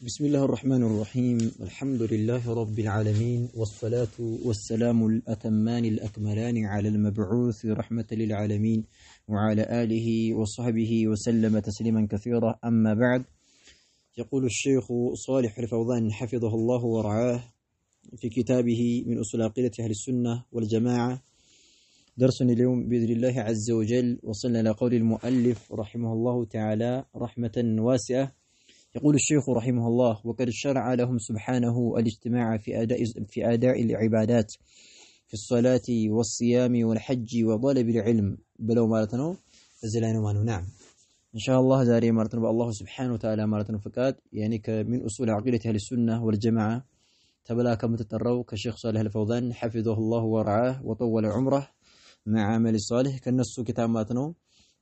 بسم الله الرحمن الرحيم الحمد لله رب العالمين والصلاة والسلام الأتمان الأكملان على المبعوث رحمة للعالمين وعلى آله وصحبه وسلم تسليما كثيرا أما بعد يقول الشيخ صالح الفوزان حفظه الله ورعاه في كتابه من أصول عقيدة أهل السنة والجماعة درسنا اليوم بإذن الله عز وجل وصلنا إلى قول المؤلف رحمه الله تعالى رحمة واسعة. يقول الشيخ رحمه الله وقد شرع لهم سبحانه الاجتماع في أداء العبادات في الصلاة والصيام والحج وطلب العلم بلو مالتنا زلانو مانو. نعم إن شاء الله زاري مالتنا بالله سبحانه وتعالى مالتنا فقاد يعني من أصول عقيدة أهل السنة والجماعة تبلا كم تتروا كشيخ صالح الفوزان حفظه الله ورعاه وطول عمره مع عمل صالح كالنص كتاب مالتنا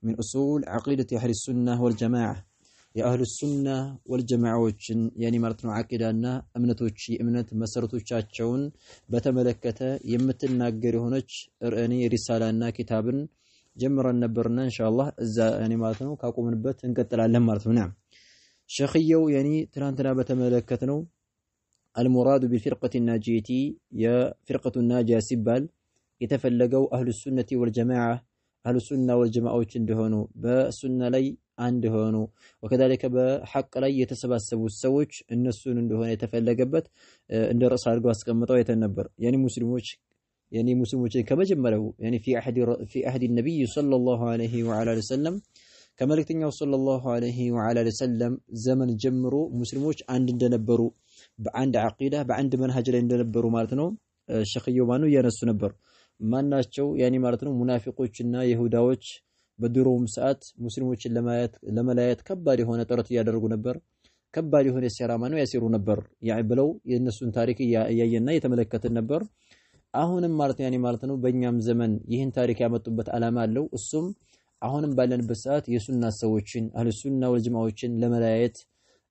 من أصول عقيدة أهل السنة والجماعة يا أهل السنة والجماعة يعني مرتنا عقيدنا أمنت مسرتوቻቸውን በተመለከተ የምትናገር ሆነች እርአኒ ሪሳላና ኪታብን ጀምረን ነበርና ኢንሻአላህ እዛ يعني ማለት ነው ካቆምንበት እንቀጥላለን ማለት ነው። نعم ሸኺየው يعني ትናንትና በተመለከተነው المراد بالفرقة الناجية يا فرقة الناجية ሲባል የተፈለገው أهل السنة والجماعة أهل السنة والجماعة እንደሆኑ በሱና ላይ አንድ ሆኖ وكذلك በሐቅ ላይ የተሰባሰቡ ሰዎች እነሱን እንደሆነ የተፈለገበት እንደ ራስ አድርገው አስቀምጠው የተነበር يعني ሙስሊሞች ከመጀመሪያው يعني في عهد النبي صلى الله عليه وعلى وسلم ከመልእክተኛው صلى الله عليه وعلى وسلم ዘመን ጀምሮ ሙስሊሞች አንድ እንደነበሩ በአንድ አቂዳ በአንድ መንሃጅ ላይ እንደነበሩ ማለት ነው። ሸኺየው ማኑ ያነሱ ነበር ማናቸው يعني ማለት ነው ሙናፊቆችና ይሁዳዎች በድሮም ሰዓት ሙስሊሞችን ለመላየት ከባድ የሆነ ጥረት ያደርጉ ነበር። ከባድ የሆነ ሴራ ማነው ያሲሩ ነበር يعني ብለው የነሱን ታሪክ ያያየና የተመለከተን ነበር። አሁንም ማለት يعني ማለት ነው በእኛም ዘመን ይህን ታሪክ ያመጡበት ዓላማ አለው። እሱም አሁንም ባለንበት ሰዓት የሱና ሰዎችን አህለ ሱና ወልጀማዎችን ለመላየት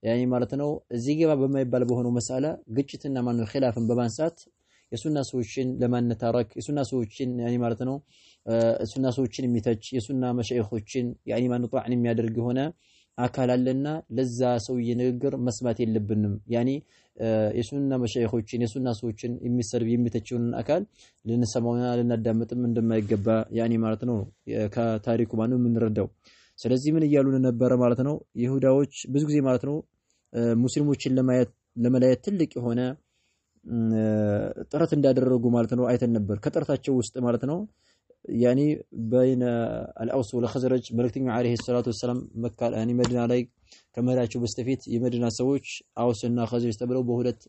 يعني ማለት ነው እዚህ ገባ በማይባል በሆነው መሳላ ግጭትና ማነው ኺላፍን በማንሳት የሱና ሰዎችን ለማነታረክ የሱና ሰዎችን يعني ማለት ነው ሱና ሰዎችን የሚተች የሱና መሻይኾችን يعني ማን ጧዕን የሚያደርግ ሆነ አካል አለና ለዛ ሰውዬ ንግግር መስማት የለብንም። يعني የሱና መሻይኾችን የሱና ሰዎችን የሚሰርብ የሚተችውን አካል ልንሰማውና ልናዳምጥም እንደማይገባ يعني ማለት ነው ከታሪኩ ማነው የምንረዳው። ስለዚህ ምን እያሉን ነበር ማለት ነው ይሁዳዎች ብዙ ጊዜ ማለት ነው ሙስሊሞችን ለመላየት ትልቅ የሆነ ጥረት እንዳደረጉ ማለት ነው አይተን ነበር። ከጥረታቸው ውስጥ ማለት ነው يعني بين الأوس والخزرج ملكتنا عليه الصلاة والسلام مكة يعني مدينة ላይ ከመላቸው በስተፊት የመዲና ሰዎች አውስና خزرج ተብለው በሁለት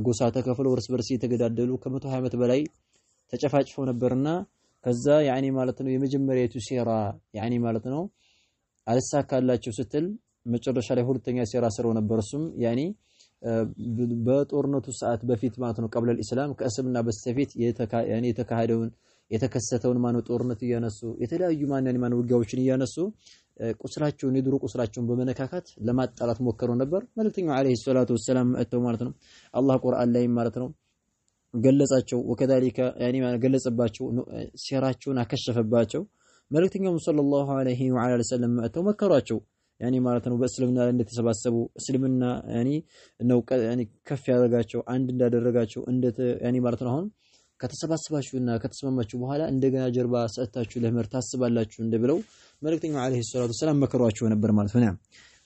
ጎሳ ተከፍለው እርስ በርስ የተገዳደሉ ከ120 ዓመት በላይ ተጨፋጭፈው ነበርና ከዛ يعني ማለት ነው የመጀመሪያቱ ሴራ يعني ማለት ነው አልሳካላቸው ስትል መጨረሻ ላይ ሁለተኛ ሴራ ሰረው ነበር። እሱም يعني በጦርነቱ ሰዓት በፊት ማለት ነው قبل الاسلام ከእስልምና በስተፊት يعني የተከሰተውን ማነው ጦርነት እያነሱ የተለያዩ ማን ውጊያዎችን እያነሱ ቁስላቸውን የድሮ ቁስላቸውን በመነካካት ለማጣላት ሞከሩ ነበር። መልእክተኛው አለይሂ ሰላቱ ወሰለም አተው ማለት ነው አላህ ቁርአን ላይ ማለት ነው ገለጻቸው وكذلك يعني ገለጸባቸው ሴራቸውን አከሸፈባቸው። መልእክተኛው ሰለላሁ ዐለይሂ ወዐለ ወሰለም አተው መከሯቸው يعني ማለት ነው በእስልምና ላይ እንደተሰባሰቡ እስልምና يعني ነው يعني ከፍ ያደረጋቸው አንድ እንዳደረጋቸው يعني ማለት ነው አሁን ከተሰባሰባችሁና ከተስማማችሁ በኋላ እንደገና ጀርባ ሰጣችሁ ለምር ታስባላችሁ እንደብለው መልእክተኛው አለይሂ ሰላቱ ወሰለም መከሯቸው ነበር ማለት ነው።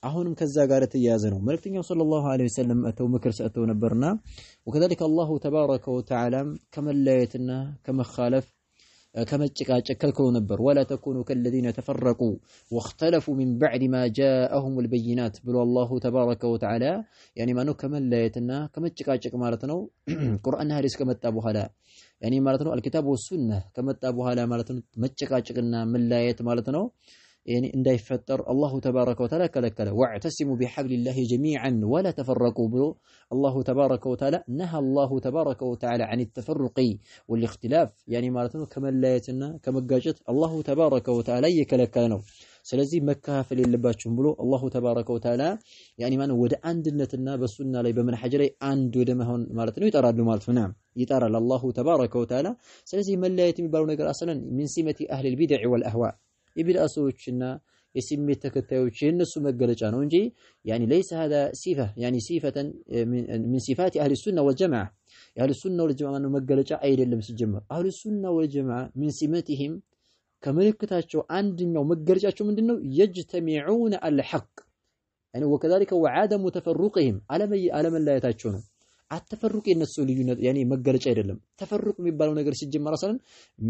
አሁንም ከዛ ጋር ተያያዘ ነው መልእክተኛው ሰለላሁ ዐለይሂ ወሰለም አተው ምክር ሰጥተው ነበርና وكذلك الله تبارك وتعالى ከመለያየትና ከመخالف ከመጨቃጨቅ ከልክሎ ነበር። ولا تكونوا كالذين تفرقوا واختلفوا من بعد ما جاءهم البينات ብሎ الله تبارك وتعالى يعني ማነው ከመለያየትና ከመጨቃጨቅ ማለት ነው ቁርአንና ሐዲስ ከመጣ በኋላ يعني ማለት ነው الكتاب والسنة ከመጣ በኋላ ማለት ነው መጨቃጨቅና መለያየት ማለት ነው يعني እንዳይፈጠር الله تبارك وتعالى ከለከለ واعتصموا بحبل الله جميعا ولا تفرقوا ብሎ الله تبارك وتعالى نهى الله تبارك وتعالى عن التفرق والاختلاف يعني ማለት ነው ከመለያየትና ከመጋጨት الله تبارك وتعالى የከለከለ ነው። ስለዚህ መካፈል የለባችሁም ብሎ الله تبارك وتعالى يعني ማነው ወደ አንድነትና በሱና ላይ በመንሐጅ ላይ አንድ ወደ መሆን ማለት ነው ይጠራሉ ማለት ነው። ይጠራል الله تبارك وتعالى። ስለዚህ መለያየት የሚባለው ነገር አሰለን من سمة أهل البدع والأهواء የቢድዓ ሰዎችና የስሜት ተከታዮች የነሱ መገለጫ ነው እንጂ يعني ليس هذا صفة يعني صفة من صفات أهل السنة والجماعة أهل السنة والجماعة ነው መገለጫ አይደለም ሲጀመር أهل السنة والجماعة من سماتهم ከመልእክታቸው አንደኛው መገለጫቸው ምንድነው يجتمعون الحق يعني وكذلك وعدم تفرقهم على መለያየታቸው ነው አተፈሩቅ የነሱ ልዩነት يعني መገለጫ አይደለም ተፈሩቅ የሚባለው ነገር ሲጀመር አሰለን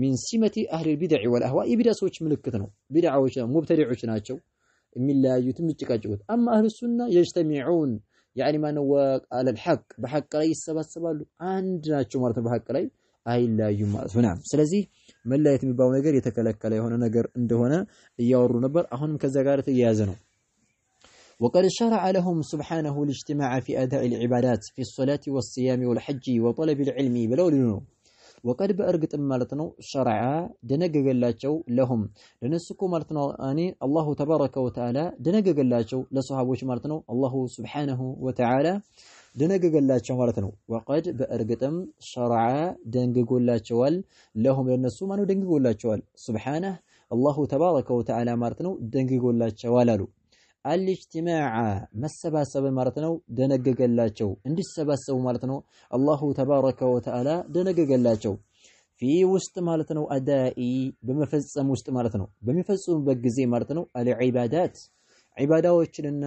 من سمة أهل البدع والأهواء የቢድዓ ሰዎች ምልክት ነው ቢድዓዎች ሙብተዲዖች ናቸው የሚለያዩት የሚጨቃጨቁት أما أهل السنة يجتمعون يعني ما ነው على الحق በሐቅ ላይ ይሰባሰባሉ አንድ ናቸው ማለት ነው በሐቅ ላይ አይለያዩም ማለት ነው ስለዚህ መለያየት የሚባለው ነገር የተከለከለ የሆነ ነገር እንደሆነ እያወሩ ነበር አሁንም ከዛ ጋር ተያያዘ ነው وقد شرع لهم سبحانه الاجتماع في أداء العبادات في الصلاة والصيام والحج وطلب العلم بلو لنو وقد بأرقت مالتنا شرع دنقق اللاتشو لهم لنسكو مالتنا آني الله تبارك وتعالى دنقق اللاتشو لصحابوش مالتنا الله سبحانه وتعالى دنقق اللاتشو مالتنا وقد بأرقت شرع دنقق اللاتشو لهم لنسو مانو دنقق اللاتشو سبحانه الله تبارك وتعالى مالتنا دنقق اللاتشو لالو الاجتماع مسباسب ማለት ነው ደነገገላቸው እንዲሰባሰቡ ማለት ነው አላሁ ተባረከ ወተዓላ ደነገገላቸው في ውስጥ ማለት ነው አዳኢ በመፈጸም ውስጥ ማለት ነው በሚፈጽሙበት ጊዜ ማለት ነው አልዒባዳት ዒባዳዎችንና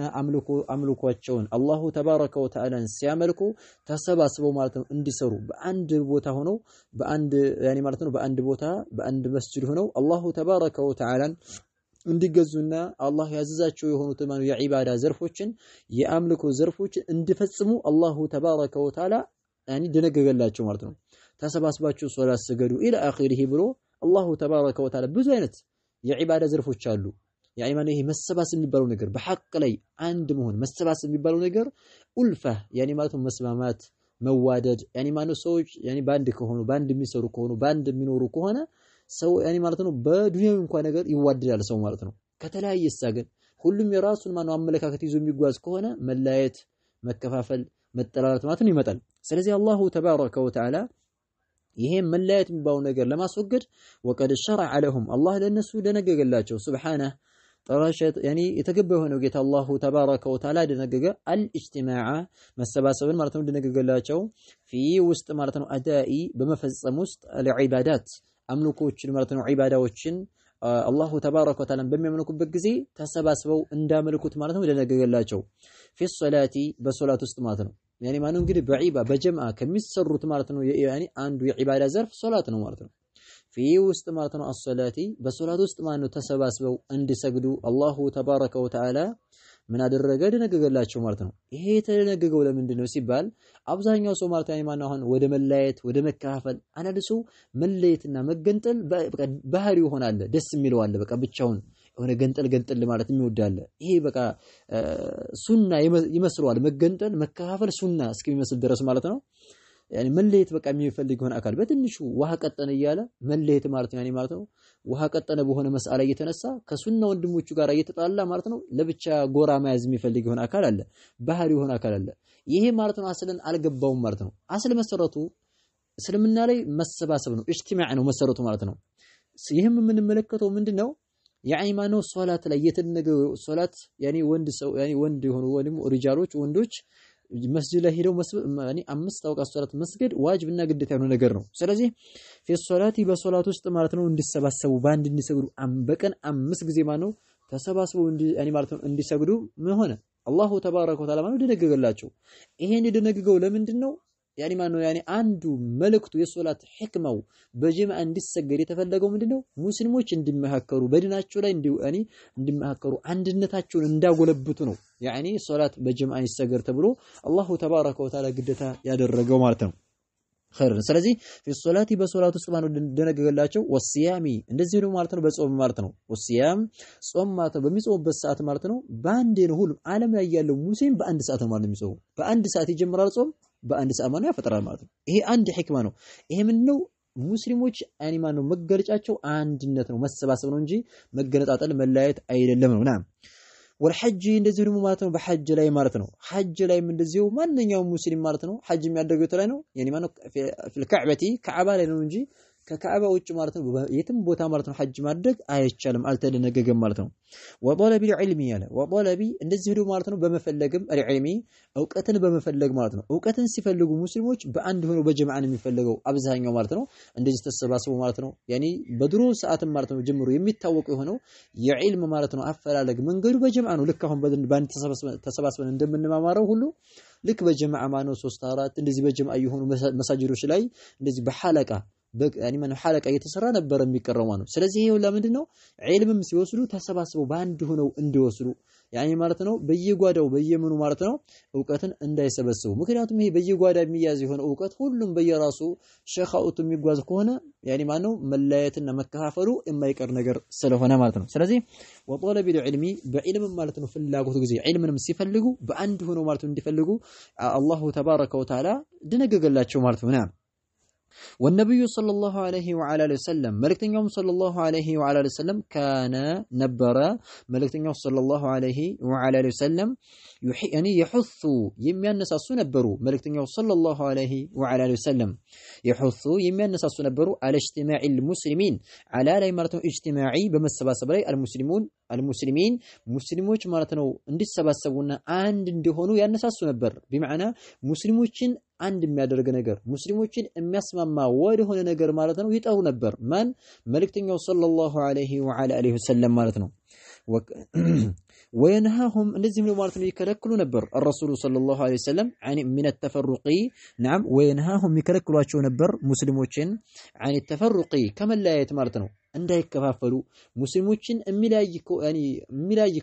አምልኮአቸውን አላሁ ተባረከ ወተዓላን ሲያመልኩ ተሰባስበው ማለት ነው እንዲሰሩ በአንድ ቦታ ሆነው በአንድ يعني ማለት ነው በአንድ ቦታ በአንድ መስጂድ ሆነው አላሁ ተባረከ ወተዓላን እንዲገዙና አላህ ያዘዛቸው የሆኑት ማኑ የዒባዳ ዘርፎችን የአምልኮ ዘርፎችን እንዲፈጽሙ አላሁ ተባረከ ወተዓላ يعني ደነገገላቸው ማለት ነው ተሰባስባችሁ ሶላት ስገዱ ኢላ አኺሪሂ ብሎ አላሁ ተባረከ ወተዓላ ብዙ አይነት የዒባዳ ዘርፎች አሉ يعني ማኑ ይሄ መሰባሰብ የሚባለው ነገር በሐቅ ላይ አንድ መሆን መሰባሰብ የሚባለው ነገር ኡልፋ يعني ማለት ነው መስማማት መዋደድ يعني ማኑ ሰዎች يعني ባንድ ከሆኑ ባንድ የሚሰሩ ከሆኑ ባንድ የሚኖሩ ከሆነ ሰው يعني ማለት ነው በዱንያው እንኳን ነገር ይዋደዳል ሰው ማለት ነው ከተለያየ ሳገን ሁሉም የራሱን ማነው አመለካከት ይዞ የሚጓዝ ከሆነ መላየት መከፋፈል መጠላላት ማለት ነው ይመጣል ስለዚህ አላሁ ተባረከ ወተዓላ ይሄ መላየት የሚባለው ነገር ለማስወገድ وقد شرع لهم الله ለነሱ ደነገገላቸው سبحانه طرشت يعني የተገባ የሆነው ጌታ አላሁ ተባረከ ወተዓላ ደነገገ الاجتماع መሰባሰብን ማለት ነው ደነገገላቸው في ውስጥ ማለት ነው አዳኢ በመፈጸም ውስጥ العبادات አምልኮችን ማለት ነው ዒባዳዎችን አላሁ ተባረከ ወተዓላ በሚያመልኩበት ጊዜ ተሰባስበው እንዳመልኩት ማለት ነው ደነገገላቸው في الصلاه በሶላት ውስጥ ማለት ነው يعني ማነው እንግዲህ በጀምዓ ከሚሰሩት ማለት ነው يعني አንዱ የዒባዳ ዘርፍ ሶላት ነው ማለት ነው في ውስጥ ማለት ነው الصلاه በሶላት ውስጥ ማለት ነው ተሰባስበው እንዲሰግዱ አላሁ ተባረከ ወተዓላ ምን አደረገ ደነገገላቸው ማለት ነው ይሄ የተደነገገው ለምንድን ነው ሲባል አብዛኛው ሰው ማለት ነው ማን አሁን ወደ መለያየት ወደ መከፋፈል አናልሱ መለየትና መገንጠል በቃ ባህሪው ይሆናል ደስ የሚለው አለ በቃ ብቻውን የሆነ ገንጠል ማለት የሚወዳለ ይሄ በቃ ሱና ይመስለዋል መገንጠል መከፋፈል ሱና እስኪመስል ድረስ ማለት ነው يعني መለየት በቃ የሚፈልግ ሆነ አካል በትንሹ ውሃ ቀጠነ እያለ መለየት ማለት ነው يعني ማለት ነው ውሃ ቀጠነ በሆነ መስአላ እየተነሳ ከሱና ወንድሞቹ ጋር እየተጣላ ማለት ነው ለብቻ ጎራ መያዝ የሚፈልግ ሆነ አካል አለ ባህሪ ሆነ አካል አለ ይሄ ማለት ነው አስለን አልገባውም ማለት ነው አስለ መሰረቱ እስልምና ላይ መሰባሰብ ነው اجتماع ነው መሰረቱ ማለት ነው ይሄም የምንመለከተው ምንድነው يعني ማነው ሶላት ላይ የተነገው ሶላት يعني ወንድ ሰው يعني ወንድ የሆኑ ወንድም ሪጃሎች ወንዶች መስጂድ ላይ ሄደው يعني አምስት አውቃት ሶላት መስገድ ዋጅብና ግዴታ የሆነ ነገር ነው ስለዚህ في الصلاه በሶላት ውስጥ ማለት ነው እንዲሰባሰቡ ባንድ እንዲሰግዱ በቀን 5 ጊዜ ማነው ተሰባስበው يعني ማለት ነው እንዲሰግዱ ምን ሆነ አላሁ ተባረከ ወተዓላ ማነው ደነገገላቸው ይሄን ደነገገው ለምንድነው يعني ማነው يعني አንዱ መልእክቱ የሶላት ህክማው በጀማዓ እንዲሰገድ የተፈለገው ምንድነው ሙስሊሞች እንዲመሃከሩ በዲናቸው ላይ እንዲመሃከሩ አንድነታቸውን እንዳጎለብቱ ነው يعني ሶላት በጀማዓ ይሰገድ ተብሎ አላሁ ተባረከ ወተዓላ ግዴታ ያደረገው ማለት ነው خير ስለዚህ في الصلاه በሶላት ውስጥ ማነው ደነገገላቸው ወሲያሚ እንደዚህ ነው ማለት ነው በጾም ማለት ነው ወሲያም ጾም ማለት ነው በሚጾምበት ሰዓት ማለት ነው በአንድ ነው ሁሉ ዓለም ላይ ያለው ሙስሊም በአንድ ሰዓት ነው ማለት ነው የሚጾመው በአንድ ሰዓት ይጀምራል ጾም በአንድ ሰዓት ማነው ያፈጥራል ማለት ነው ይሄ አንድ ህክማ ነው ይሄ ምንድነው ሙስሊሞች يعني ማነው መገለጫቸው አንድነት ነው መሰባሰብ ነው እንጂ መገነጣጠል መለያየት አይደለም ነው ናም والحج እንደዚህ ደግሞ ማለት ነው በሐጅ ላይ ማለት ነው ሐጅ ላይ እንደዚሁ ማንኛውም ሙስሊም ማለት ነው ሐጅ የሚያደርገው ላይ ነው يعني ማነው في الكعبه كعبه ላይ ነው እንጂ ከካዕባ ውጭ ማለት ነው የትም ቦታ ማለት ነው ሐጅ ማድረግ አይቻልም አልተደነገገም ማለት ነው። ወጠለቢ ዒልሚ ያለ ወጠለቢ እንደዚህ ሄዶ ማለት ነው በመፈለግም ዒልሚ እውቀትን በመፈለግ ማለት ነው። እውቀትን ሲፈልጉ ሙስሊሞች በአንድ ሆነው በጀማዓ ነው የሚፈልገው አብዛኛው ማለት ነው። እንደዚህ ተሰባስበው ማለት ነው ያኒ በድሮ ሰዓትም ማለት ነው ጀምሮ የሚታወቀው የሆነው የዒልም ማለት ነው አፈላለግ መንገዱ በጀማዓ ነው። ልክ አሁን በአንድ ተሰባስበን እንደምንማማረው ሁሉ ልክ በጀማዓ ማነው 3 4 እንደዚህ በጀማዓ የሆኑ መሳጅዶች ላይ እንደዚህ በሐለቃ ያኒ ማን ሐለቃ እየተሰራ ነበር የሚቀረው ማለት ነው። ስለዚህ ይሄው ለምንድን ነው ዒልምም ሲወስዱ ተሰባስበው በአንድ ሆነው እንዲወስዱ ያኒ ማለት ነው በየጓዳው በየምኑ ማለት ነው ዕውቀትን እንዳይሰበስቡ። ምክንያቱም ይሄ በየጓዳ የሚያዝ የሆነ ዕውቀት ሁሉም በየራሱ ሸኻውቱ የሚጓዝ ከሆነ ያኒ ማነው መለያየትና መከፋፈሉ የማይቀር ነገር ስለሆነ ማለት ነው። ስለዚህ ወጠለቢ ዒልሚ በዒልም ማለት ነው ፍላጎት ጊዜ ዒልምንም ሲፈልጉ በአንድ ሆነው ማለት ነው እንዲፈልጉ አላሁ ተባረከ ወተዓላ ደነገገላቸው ማለት ነው። والنبي صلى الله عليه وعلى اله وسلم ملكتنيوم صلى الله عليه وعلى اله وسلم كان نبر ملكتنيوم صلى الله عليه وعلى اله وسلم يعني يحث يميانساسو نبرو ملكتنيوم صلى الله عليه وعلى اله وسلم يحث يميانساسو نبرو على اجتماع المسلمين على لا مرتو اجتماعي بمسباسب ላይ المسلمين ሙስሊሞች ማለት ነው እንዲሰባሰቡና አንድ እንዲሆኑ ያነሳሱ ነበር። بمعنى ሙስሊሞችን አንድ የሚያደርግ ነገር ሙስሊሞችን የሚያስማማ ወደ ሆነ ነገር ማለት ነው ይጠሩ ነበር። ማን መልእክተኛው ሰለላሁ ዐለይሂ ወአሊሂ ወሰለም ማለት ነው። وينهاهم እንደዚህ ነው ማለት ነው ይከለክሉ ነበር الرسول صلى الله عليه وسلم عن من التفرق نعم وينهاهم ይከለክሏቸው ነበር ሙስሊሞችን عن التفرق ከመለያየት ማለት ነው እንዳይከፋፈሉ ሙስሊሞችን የሚለያይ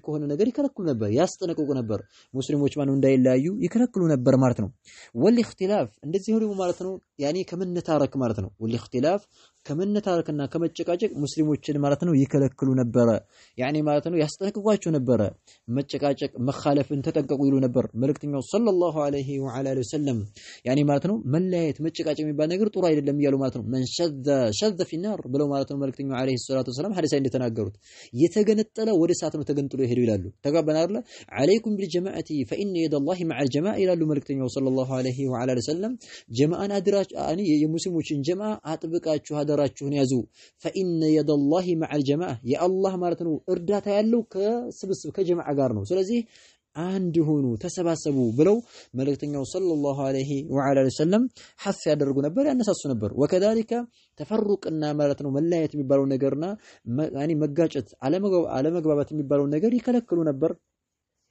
ከሆነ ነገር ይከለክሉ ነበር ያስጠነቅቁ ነበር። ሙስሊሞች ማን እንዳይለያዩ ይከለክሉ ነበር ማለት ነው። والاختلاف እንደዚህ ነው ማለት ነው ያኒ ከመነታረክ ማለት ነው። والاختلاف ከመነታረክና ከመጨቃጨቅ ሙስሊሞችን ማለት ነው ይከለክሉ ነበር ያኒ ማለት ነው ያስጠነቅቋቸው ነበር። መጨቃጨቅ መኻለፍን ተጠንቀቁ ይሉ ነበር መልእክተኛው ሰለላሁ ዐለይሂ ወአሊሂ ወሰለም። ያኒ ማለት ነው መለያየት መጨቃጨቅ የሚባል ነገር ጥሩ አይደለም እያሉ ማለት ነው። من شذ في النار ብለው ማለት ነው መልእክተኛው عليه الصلاه والسلام ሐዲስ እንደተናገሩት የተገነጠለ ወደ እሳት ነው ተገንጥሎ ይሄዱ ይላሉ። ተጋባና አይደል عليكم بالجماعه فان يد الله مع الجماعه ይላሉ መልእክተኛው ሰለላሁ ዐለይሂ ወአሊሂ ወሰለም። ጀማዓን አድራች አኒ የሙስሊሞችን ጀማዓ አጥብቃችሁ አደራችሁን ያዙ። فان يد الله مع الجماعه يا الله ማለት ነው እርዳታ ያለው ከስብስብ ከጀማዓ ጋር ነው። ስለዚህ አንድ ሆኑ ተሰባሰቡ ብለው መልእክተኛው ሰለላሁ ዐለይሂ ወአሊሂ ወሰለም ሐስ ያደርጉ ነበር ያነሳሱ ነበር። ወከذلك ተፈሩቅና ማለት ነው መለያየት የሚባለው ነገርና ያኒ መጋጨት አለመግባባት የሚባለው ነገር ይከለክሉ ነበር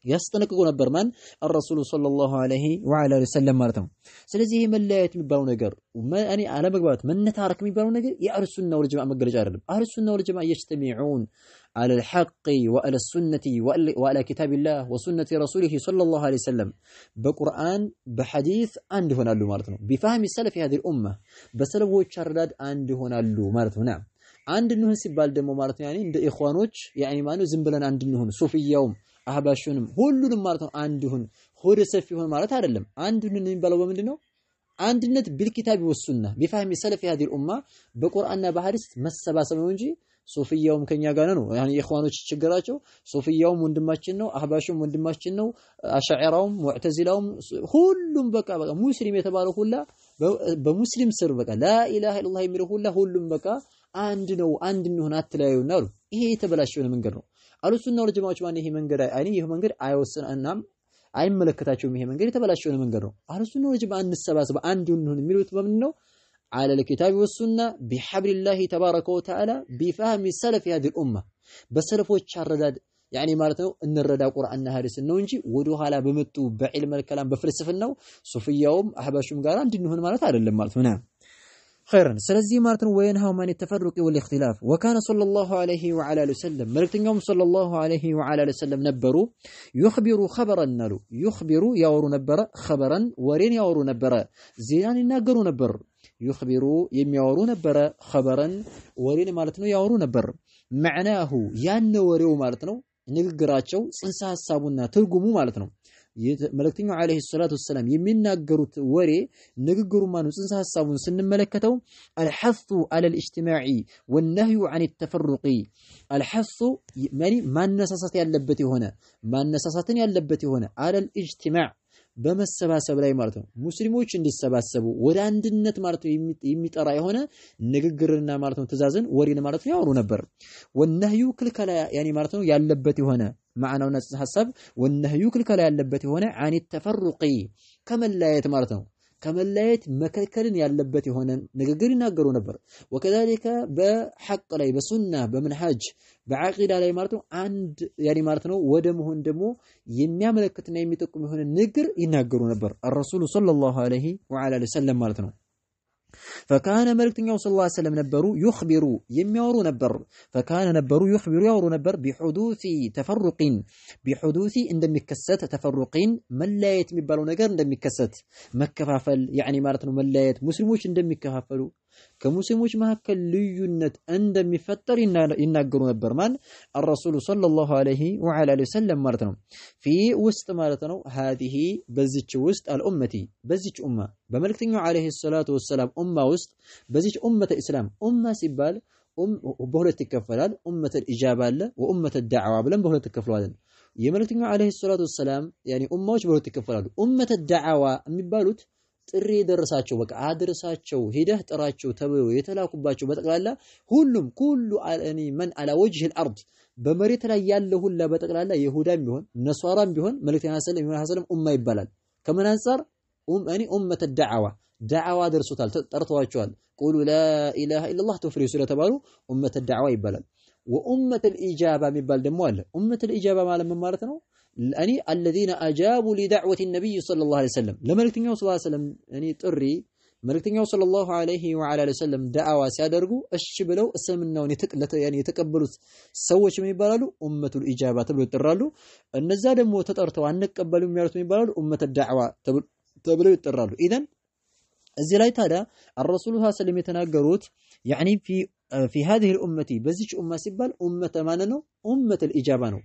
ያስጠነቅቁ ነበር። ማን الرسول صلى الله عليه وعلى اله وسلم ማለት ነው። ስለዚህ ይሄ መለያየት የሚባለው ነገር ያኒ አለመግባባት መነታረክ የሚባለው ነገር የአህሉ ሱና ወል ጀማዓ መገለጫ አይደለም። አህሉ ሱና ወል ጀማዓ يجتمعون على الحق وعلى السنة وعلى كتاب الله وسنة رسوله صلى الله عليه وسلم بقرآن بحديث عند هنا له مالتنا بفهم السلف هذه الأمة بسلفوች አረዳድ አንድ ሆናሉ ማለት ነው። አንድ እንሁን ሲባል ደግሞ ማለት ነው ያኒ እንደ ኢኽዋኖች ያኒ ማነው ዝም ብለን አንድ እንሁን ሱፊያውም አህባሹንም ሁሉንም ማለት ነው አንድ ሁን ሆደ ሰፊ ሆን ማለት አይደለም። አንድ ሁን የሚባለው በምንድነው? አንድነት بالكتاب والسنة بفهم السلف هذه الأمة በቁርአንና በሐዲስ መሰባሰብ ነው እንጂ ሱፊያውም ከኛ ጋር ነው። ያኒ ኢኽዋኖች ችግራቸው ሱፊያውም ወንድማችን ነው፣ አህባሹም ወንድማችን ነው፣ አሻዒራውም ሙዕተዚላውም ሁሉም በቃ ሙስሊም የተባለው ሁላ በሙስሊም ስር በቃ ላኢላሃ ኢላላህ የሚለው ሁላ ሁሉም በቃ አንድ ነው አንድ እንሆን አትለያዩና አሉ። ይሄ የተበላሸው መንገድ ነው። አህሉ ሱና ወል ጀማዓዎች ማን ይሄ መንገድ ይሄ መንገድ አይወስናም አይመለከታቸውም። ይሄ መንገድ የተበላሸው መንገድ ነው። አህሉ ሱና ወል ጀማዓ እንሰባሰብ አንድ እንሆን የሚሉት በምን ነው? على الكتاب والسنة بحبل الله تبارك وتعالى بفهم السلف هذه الأمة بسلفوች አረዳድ ያኒ ማለት ነው እንረዳ ቁርአንና ሐዲስ ነው እንጂ ወደ ኋላ በመጡ በዕልም الكلام በፍልስፍናው ሱፊያውም አህባሹም ጋር እንድንሆን ማለት አይደለም ማለት ነው። خيرا ስለዚህ ማለት ነው وينهى عن التفرق والاختلاف وكان صلى الله عليه وعلى اله وسلم መልእክተኛውም صلى الله عليه وعلى اله وسلم ነበሩ يخبر خبرا نالو يخبر ያወሩ ነበር خبرا ወሬን ያወሩ ነበር ዜናን ይናገሩ ነበር يخبሩ የሚያወሩ ነበር خبرا ወሬን ማለት ነው ያወሩ ነበር معناه ያን ወሬው ማለት ነው ንግግራቸው ጽንሰ ሐሳቡና ትርጉሙ ማለት ነው መልእክተኛው አለይሂ ሰላቱ ወሰለም የሚናገሩት ወሬ ንግግሩ ማኑ ጽንሰ ሐሳቡን ስንመለከተው الحث على الاجتماع والنهي عن التفرق الحث ማነሳሳት ያለበት የሆነ على الاجتماع በመሰባሰብ ላይ ማለት ነው ሙስሊሞች እንዲሰባሰቡ ወደ አንድነት ማለት ነው የሚጠራ የሆነ ንግግርና ማለት ነው ትእዛዝን ወሪን ማለት ነው ያወሩ ነበር ወነህዩ ክልከላ ያኒ ማለት ነው ያለበት የሆነ ማዕናውና ሐሳብ ወነህዩ ክልከላ ያለበት የሆነ አን ተፈሩቂ ከመላየት ማለት ነው ከመላየት መከልከልን ያለበት የሆነ ንግግር ይናገሩ ነበር ወከዛሊከ በሐቅ ላይ በሱና በመንሃጅ በአቂዳ ላይ ማለት ነው አንድ ያኒ ማለት ነው ወደ መሆን ደግሞ የሚያመለክትና የሚጠቁም የሆነ ንግግር ይናገሩ ነበር الرسول صلى الله عليه وعلى اله وسلم ማለት ነው فكان ملكتኛው صلى الله عليه وسلم ነበሩ يخبሩ የሚያወሩ ነበር فكان ነበሩ يخبሩ ያወሩ ነበር بحدوث تفرق بحدوث እንደሚከሰት تفرق መለያየት የሚባለው ነገር እንደሚከሰት መከፋፈል يعني ማለት ነው መለያየት ሙስሊሞች እንደሚከፋፈሉ ከሙስሊሞች መካከል ልዩነት እንደሚፈጠር ይናገሩ ነበር ማን الرسول صلى الله عليه وعلى اله وسلم ማለት ነው في ውስጥ ማለት ነው هذه በዚች ውስጥ الامه በዚች ኡማ በመልእክተኛው عليه الصلاه والسلام ኡማ ውስጥ በዚች ኡመተ እስላም ኡማ ሲባል በሁለት ይከፈላል ኡመተ ኢጃባ አለ ወኡመተ ዳዕዋ ብለን በሁለት ይከፈላል የመልእክተኛው عليه الصلاه والسلام يعني ኡማዎች በሁለት ይከፈላሉ ኡመተ ዳዕዋ የሚባሉት ጥሪ ደረሳቸው በቃ አድርሳቸው ሄደህ ጥራቸው ተብለው የተላኩባቸው በጠቅላላ ሁሉም ኩሉ አኒ ማን على وجه الارض በመሬት ላይ ያለው ሁላ በጠቅላላ ይሁዳም ቢሆን ነሷራም ቢሆን መልእክተኛ ሰለላሁ ኡማ ይባላል ከመን አንፃር አኒ ኡመተ ዳዕዋ ዳዕዋ ደርሶታል ጠርተዋቸዋል ቁሉ ላ ኢላሃ ኢላላህ ተፍሪሱ ስለተባሉ ኡመተ ዳዕዋ ይባላል ወኡመተ الإجابة የሚባል ደግሞ አለ ኡመተ الإجابة ማለት ምን ማለት ነው أني الذين أجابوا لدعوة النبي صلى الله عليه وسلم لما لكتنيو صلى الله عليه وسلم يعني طري ملكتنيو صلى الله عليه وعلى آله وسلم دعوة سيادرقوا الشبلو السلمنا يعني يتقبلوا سوش من يبالالو أمة الإجابة تبلو يترالو النزاد مو تترتوا عنك قبلوا ميارتوا يبالالو أمة الدعوة تبلو يترالو إذن الزلايت هذا الرسول صلى الله عليه وسلم يتناقروت يعني في هذه الأمة بزيج أمة سبال أمة ماننو أمة الإجابة نو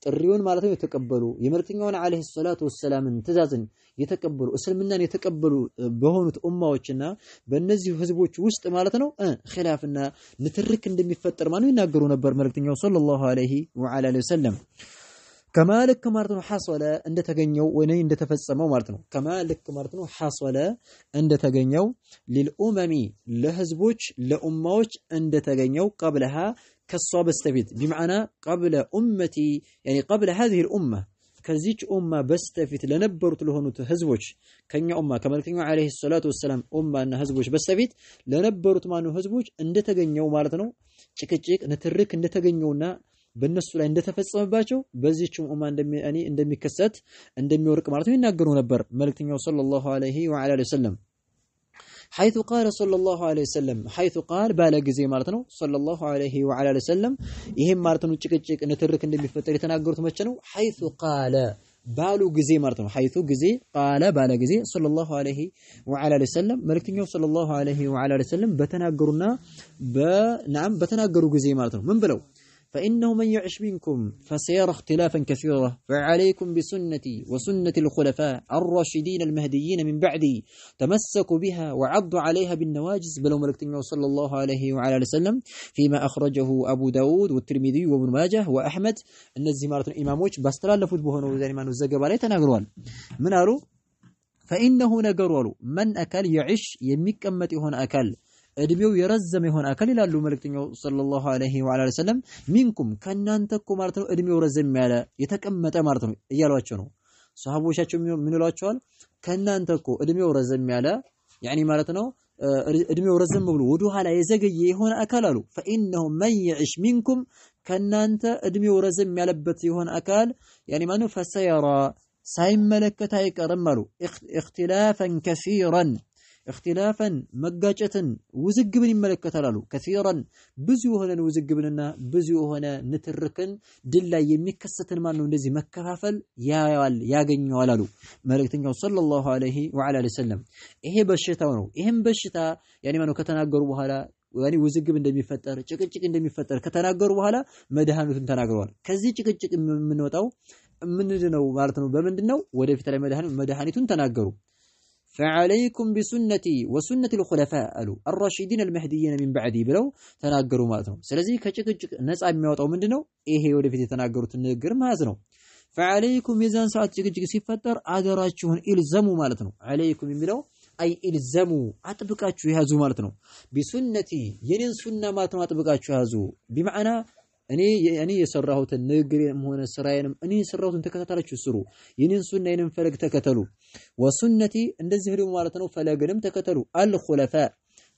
ጥሪውን ማለት ነው የተቀበሉ የመልእክተኛውን عليه الصلاه والسلام ትእዛዝን የተቀበሉ እስልምናን የተቀበሉ በሆኑት ኡማዎችና በእነዚህ ህዝቦች ውስጥ ማለት ነው ኺላፍና ንትርክ እንደሚፈጠር ማለት ይናገሩ ነበር መልእክተኛው ሰለላሁ ዐለይሂ ወአለ ወሰለም ከማልክ ማለት ነው ሐሰለ እንደተገኘው ወይ እንደተፈጸመው ማለት ነው ከማልክ ማለት ነው ሐሰለ እንደተገኘው للامم ለህዝቦች ለኡማዎች እንደተገኘው قبلها كالصواب استفيد بمعنى قبل أمتي يعني قبل هذه الأمة كزيج أمة بستفيد لنبرت لهنوت هزبوش كنيا أمة كما لكنيا عليه الصلاة والسلام أمة أن هزبوش بستفيد لنبرت مانو هزبوش اندتا غنيو مالتنو چك نترك اندتا غنيونا بالنسو لا اندتا فتصم باشو بزيج أمة اندمي كسات اندمي ورق مالتنو يناقرو نبر ملكتنيا صلى الله عليه وعلى وسلم حيث قال صلى الله عليه وسلم حيث قال بالغ زي معناتنو صلى الله عليه وعلى اله وسلم ይሄም ማለትነው ጭቅጭቅ ንትርክ እንደሚፈጠር የተናገሩት መቼ ነው حيث قال ባሉ ጊዜ ማለት ነው حيث ጊዜ قال ባለ ጊዜ صلى الله عليه وعلى اله وسلم መልእክተኛው صلى الله عليه وعلى اله وسلم በተናገሩና በተናገሩ ጊዜ ማለት ነው ምን ብለው فإنه من يعش منكم فسيرى اختلافا كثيرا فعليكم بسنتي وسنة الخلفاء الراشدين المهديين من بعدي تمسكوا بها وعضوا عليها بالنواجذ بلو ملكتنا صلى الله عليه وعلى وسلم فيما أخرجه أبو داود والترمذي وابن ماجه وأحمد النزي مارة الإماموش باستلالفوا بهنو زي ما نزقب عليه تناقروا من قالوا فإنه نقروا من أكل يعش يمكمت هنا أكل እድሜው የረዘመ ይሆን አካል ይላሉ መልእክተኛው ሰለላሁ ዐለይሂ ወአለ ወሰለም ሚንኩም ከናንተኮ ማለት ነው እድሜው ረዘም ያለ የተቀመጠ ማለት ነው እያሏቸው ነው ሱሐቦቻቸው ምን ይሏቸዋል ከናንተኮ እድሜው ረዘም ያለ ያኒ ማለት ነው እድሜው ረዘም ብሎ ወደ ኋላ የዘገየ የሆነ አካል አሉ فإنه من يعش منكم ከናንተ እድሜው ረዘም ያለበት የሆነ አካል ያኒ ማለት ነው فسيرى ሳይመለከት አይቀርም አሉ اختلافا كثيرا اختلافا مغاچتن وزغبن ይመለከታሉ كثيرا ብዙ ሆነ ውዝግብንና ብዙ ሆነ ንትርክን ድል ላይ የሚከሰትን ማን ነው እንደዚህ መከፋፈል ያገኘዋል አሉ መልእክተኛው ሰለላሁ ዐለይሂ ወአለ ወሰለም ይሄ በሽታው ነው ይሄን በሽታ ያኒ ማን ነው ከተናገሩ በኋላ ያኒ ውዝግብ እንደሚፈጠር ጭቅጭቅ እንደሚፈጠር ከተናገሩ በኋላ መድሃኒቱን ተናግረዋል ከዚህ ጭቅጭቅ የምንወጣው ምንድነው ማለት ነው በምንድነው ወደፊት ላይ መድሃኒቱን ተናገሩ فعليكم بسنتي وسنة الخلفاء الراشدين المهديين من بعدي بلو تناقروا مالتهم ስለዚህ ከጭቅጭቅ ነፃ የሚያወጣው ምንድነው ይሄ ወደፊት የተናገሩት ንግግር ማለት ነው فعليكم يزان ساعات ጭቅጭቅ ሲፈጠር አደራችሁን ኢልዘሙ ማለት ነው عليكم የሚለው አይ ኢልዘሙ አጥብቃችሁ ያዙ ማለት ነው ቢሱነቲ የኔን ሱና ማለት ነው አጥብቃችሁ ያዙ ቢማዕና እኔ የሰራሁትን ንግግሬንም ሆነ ስራዬንም እኔ የሰራሁትን ተከታታላችሁ ስሩ የኔን ሱና የኔን ፈለግ ተከተሉ ወሱነቲ እንደዚህ ደግሞ ማለት ነው ፈለግንም ተከተሉ አልኹለፋ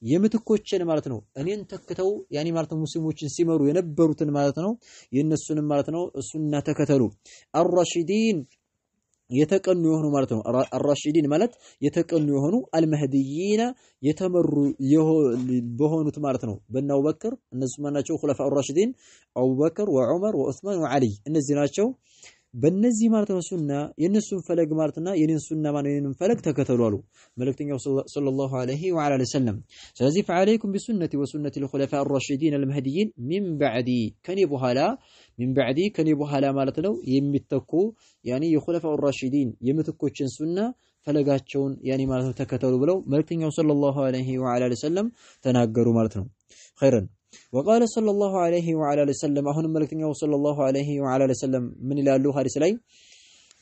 የምትኮችን ማለት ነው እኔን ተከተው ያኒ ማለት ነው ሙስሊሞችን ሲመሩ የነበሩትን ማለት ነው የነሱንም ማለት ነው ሱና ተከተሉ አርራሺዲን የተቀኑ የሆኑ ማለት ነው አርራሺዲን ማለት የተቀኑ የሆኑ አልመህዲይና የተመሩ በሆኑት ማለት ነው በእነ አቡበክር እነሱ ማናቸው ኹለፋ አርራሺዲን አቡበክር ወዑመር ወዑስማን ወዓሊ እነዚህ ናቸው በእነዚህ ማለት ነው ሱና የነሱን ፈለግ ማለትና የኔን ሱና ማለት የኔን ፈለግ ተከተሉ አሉ መልእክተኛው ሰለላሁ ዐለይሂ ወዐላ ሰለም ስለዚህ فعليكم بسنتي وسنة الخلفاء الراشدين المهديين من بعدي ከኔ በኋላ ማለት ነው የሚተኩ ያኒ የኹለፋ الراشدين የምትኮችን ሱና ፈለጋቸውን ያኒ ማለት ነው ተከተሉ ብለው መልእክተኛው ሰለላሁ ዐለይሂ ወዐላ ሰለም ተናገሩ ማለት ነው خيرا وقال صلى الله عليه وعلى اله وسلم اهون ملكتنيو صلى الله عليه وعلى اله وسلم من يلالو حديث لاي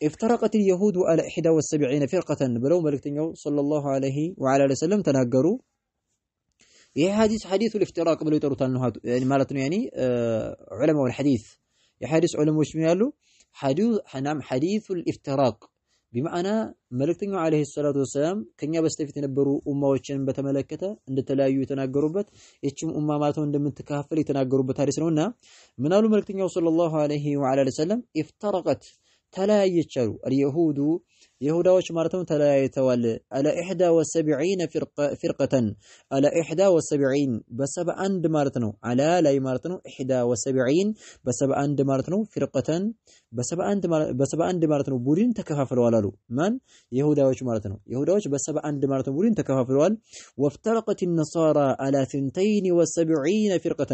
افترقت اليهود على 71 فرقه بلو ملكتنيو صلى الله عليه وعلى اله وسلم تناغروا ይሄ حديث الافتراق ብለው ይጠሩታል ነው يعني ማለት ነው يعني علماء الحديث የሐዲስ ዑለሞች ምን ያሉ حديث الافتراق بمعنى መልእክተኛው አለይሂ ሰላቱ ወሰለም ከኛ በስተፊት የነበሩ ኡማዎችን በተመለከተ እንደተለያዩ የተናገሩበት እቺም ኡማ ማለት ነው እንደምትካፈል የተናገሩበት ሐዲስ ነውና ምን አሉ መልእክተኛው ሰለላሁ ዐለይሂ ወዐለ ሰለም افترقت ተለያየቻሉ اليهود يهوداዎች ማለት ነው ተለያይተዋል على 71 فرقه على 71 በ71 ማለት ነው على ላይ ማለት ነው 71 በ71 ማለት ነው فرقه በ71 ማለት ነው ቡድን ተከፋፍለዋል አሉ ማን ይሁዳዎች ማለት ነው ይሁዳዎች በ71 ማለት ነው ቡድን ተከፋፍለዋል وافترقت النصارى على 72 فرقه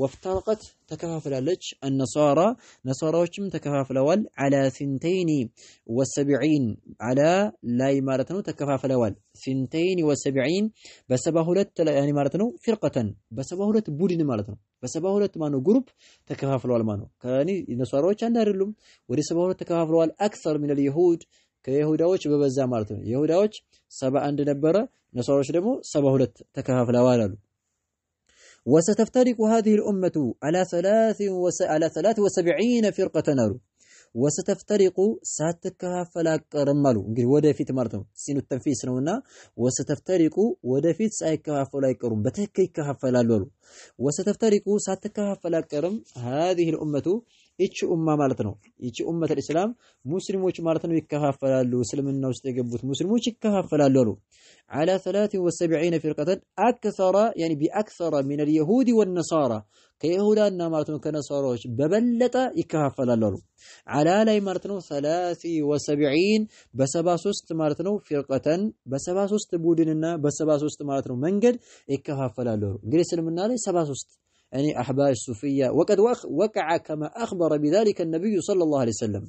وافترقت ተከፋፍላለች النصارى ነሳራዎችም ተከፋፍለዋል على 72 على لاي ማለት ነው ተከፋፍለዋል 72 በ72 ያኒ ማለት ነው فرقه በ72 ቡድን ማለት ነው በ72 ማነው ግሩፕ ተከፋፍለዋል ማለት ነው ከኒ ነሳራዎች አንድ አይደሉም ወደ 72 ተከፋፍለዋል اكثر من اليهود ከይሁዳዎች በበዛ ማለት ነው ይሁዳዎች 71 ነበረ ነሳራዎች ደግሞ 72 ተከፋፍለዋል አሉ وستفترق هذه الأمة على 73 فرقة نار وستفترق ساتكافل أكرمالو እንግዲህ ወደፊት ማለት ነው ሲኑ ተንፊስ ነውና وستفترق ወደፊት ሳይከፋፈሉ አይቀሩም በትክክል ይከፋፈላሉ አሉ وستفترق ሳትከፋፈል አቀርም هذه الأمة እቺ ኡማ ማለት ነው እቺ ኡመተ እስላም ሙስሊሞች ማለት ነው ይከፋፈላሉ እስልምና ውስጥ የገቡት ሙስሊሞች ይከፋፈላሉ አሉ على 73 فرقة أكثر يعني بأكثر من اليهود والنصارى ከይሁዳና ማለት ነው ከነሳራዎች በበለጠ ይከፋፈላሉ አሉ على ላይ ማለት ነው 73 በ73 ማለት ነው فرقة በ73 ቡድንና በ73 ማለት ነው መንገድ ይከፋፈላሉ እንግዲህ እስልምና ላይ 73 يعني أحباش صوفية وقد وقع كما أخبر بذلك النبي صلى الله عليه وسلم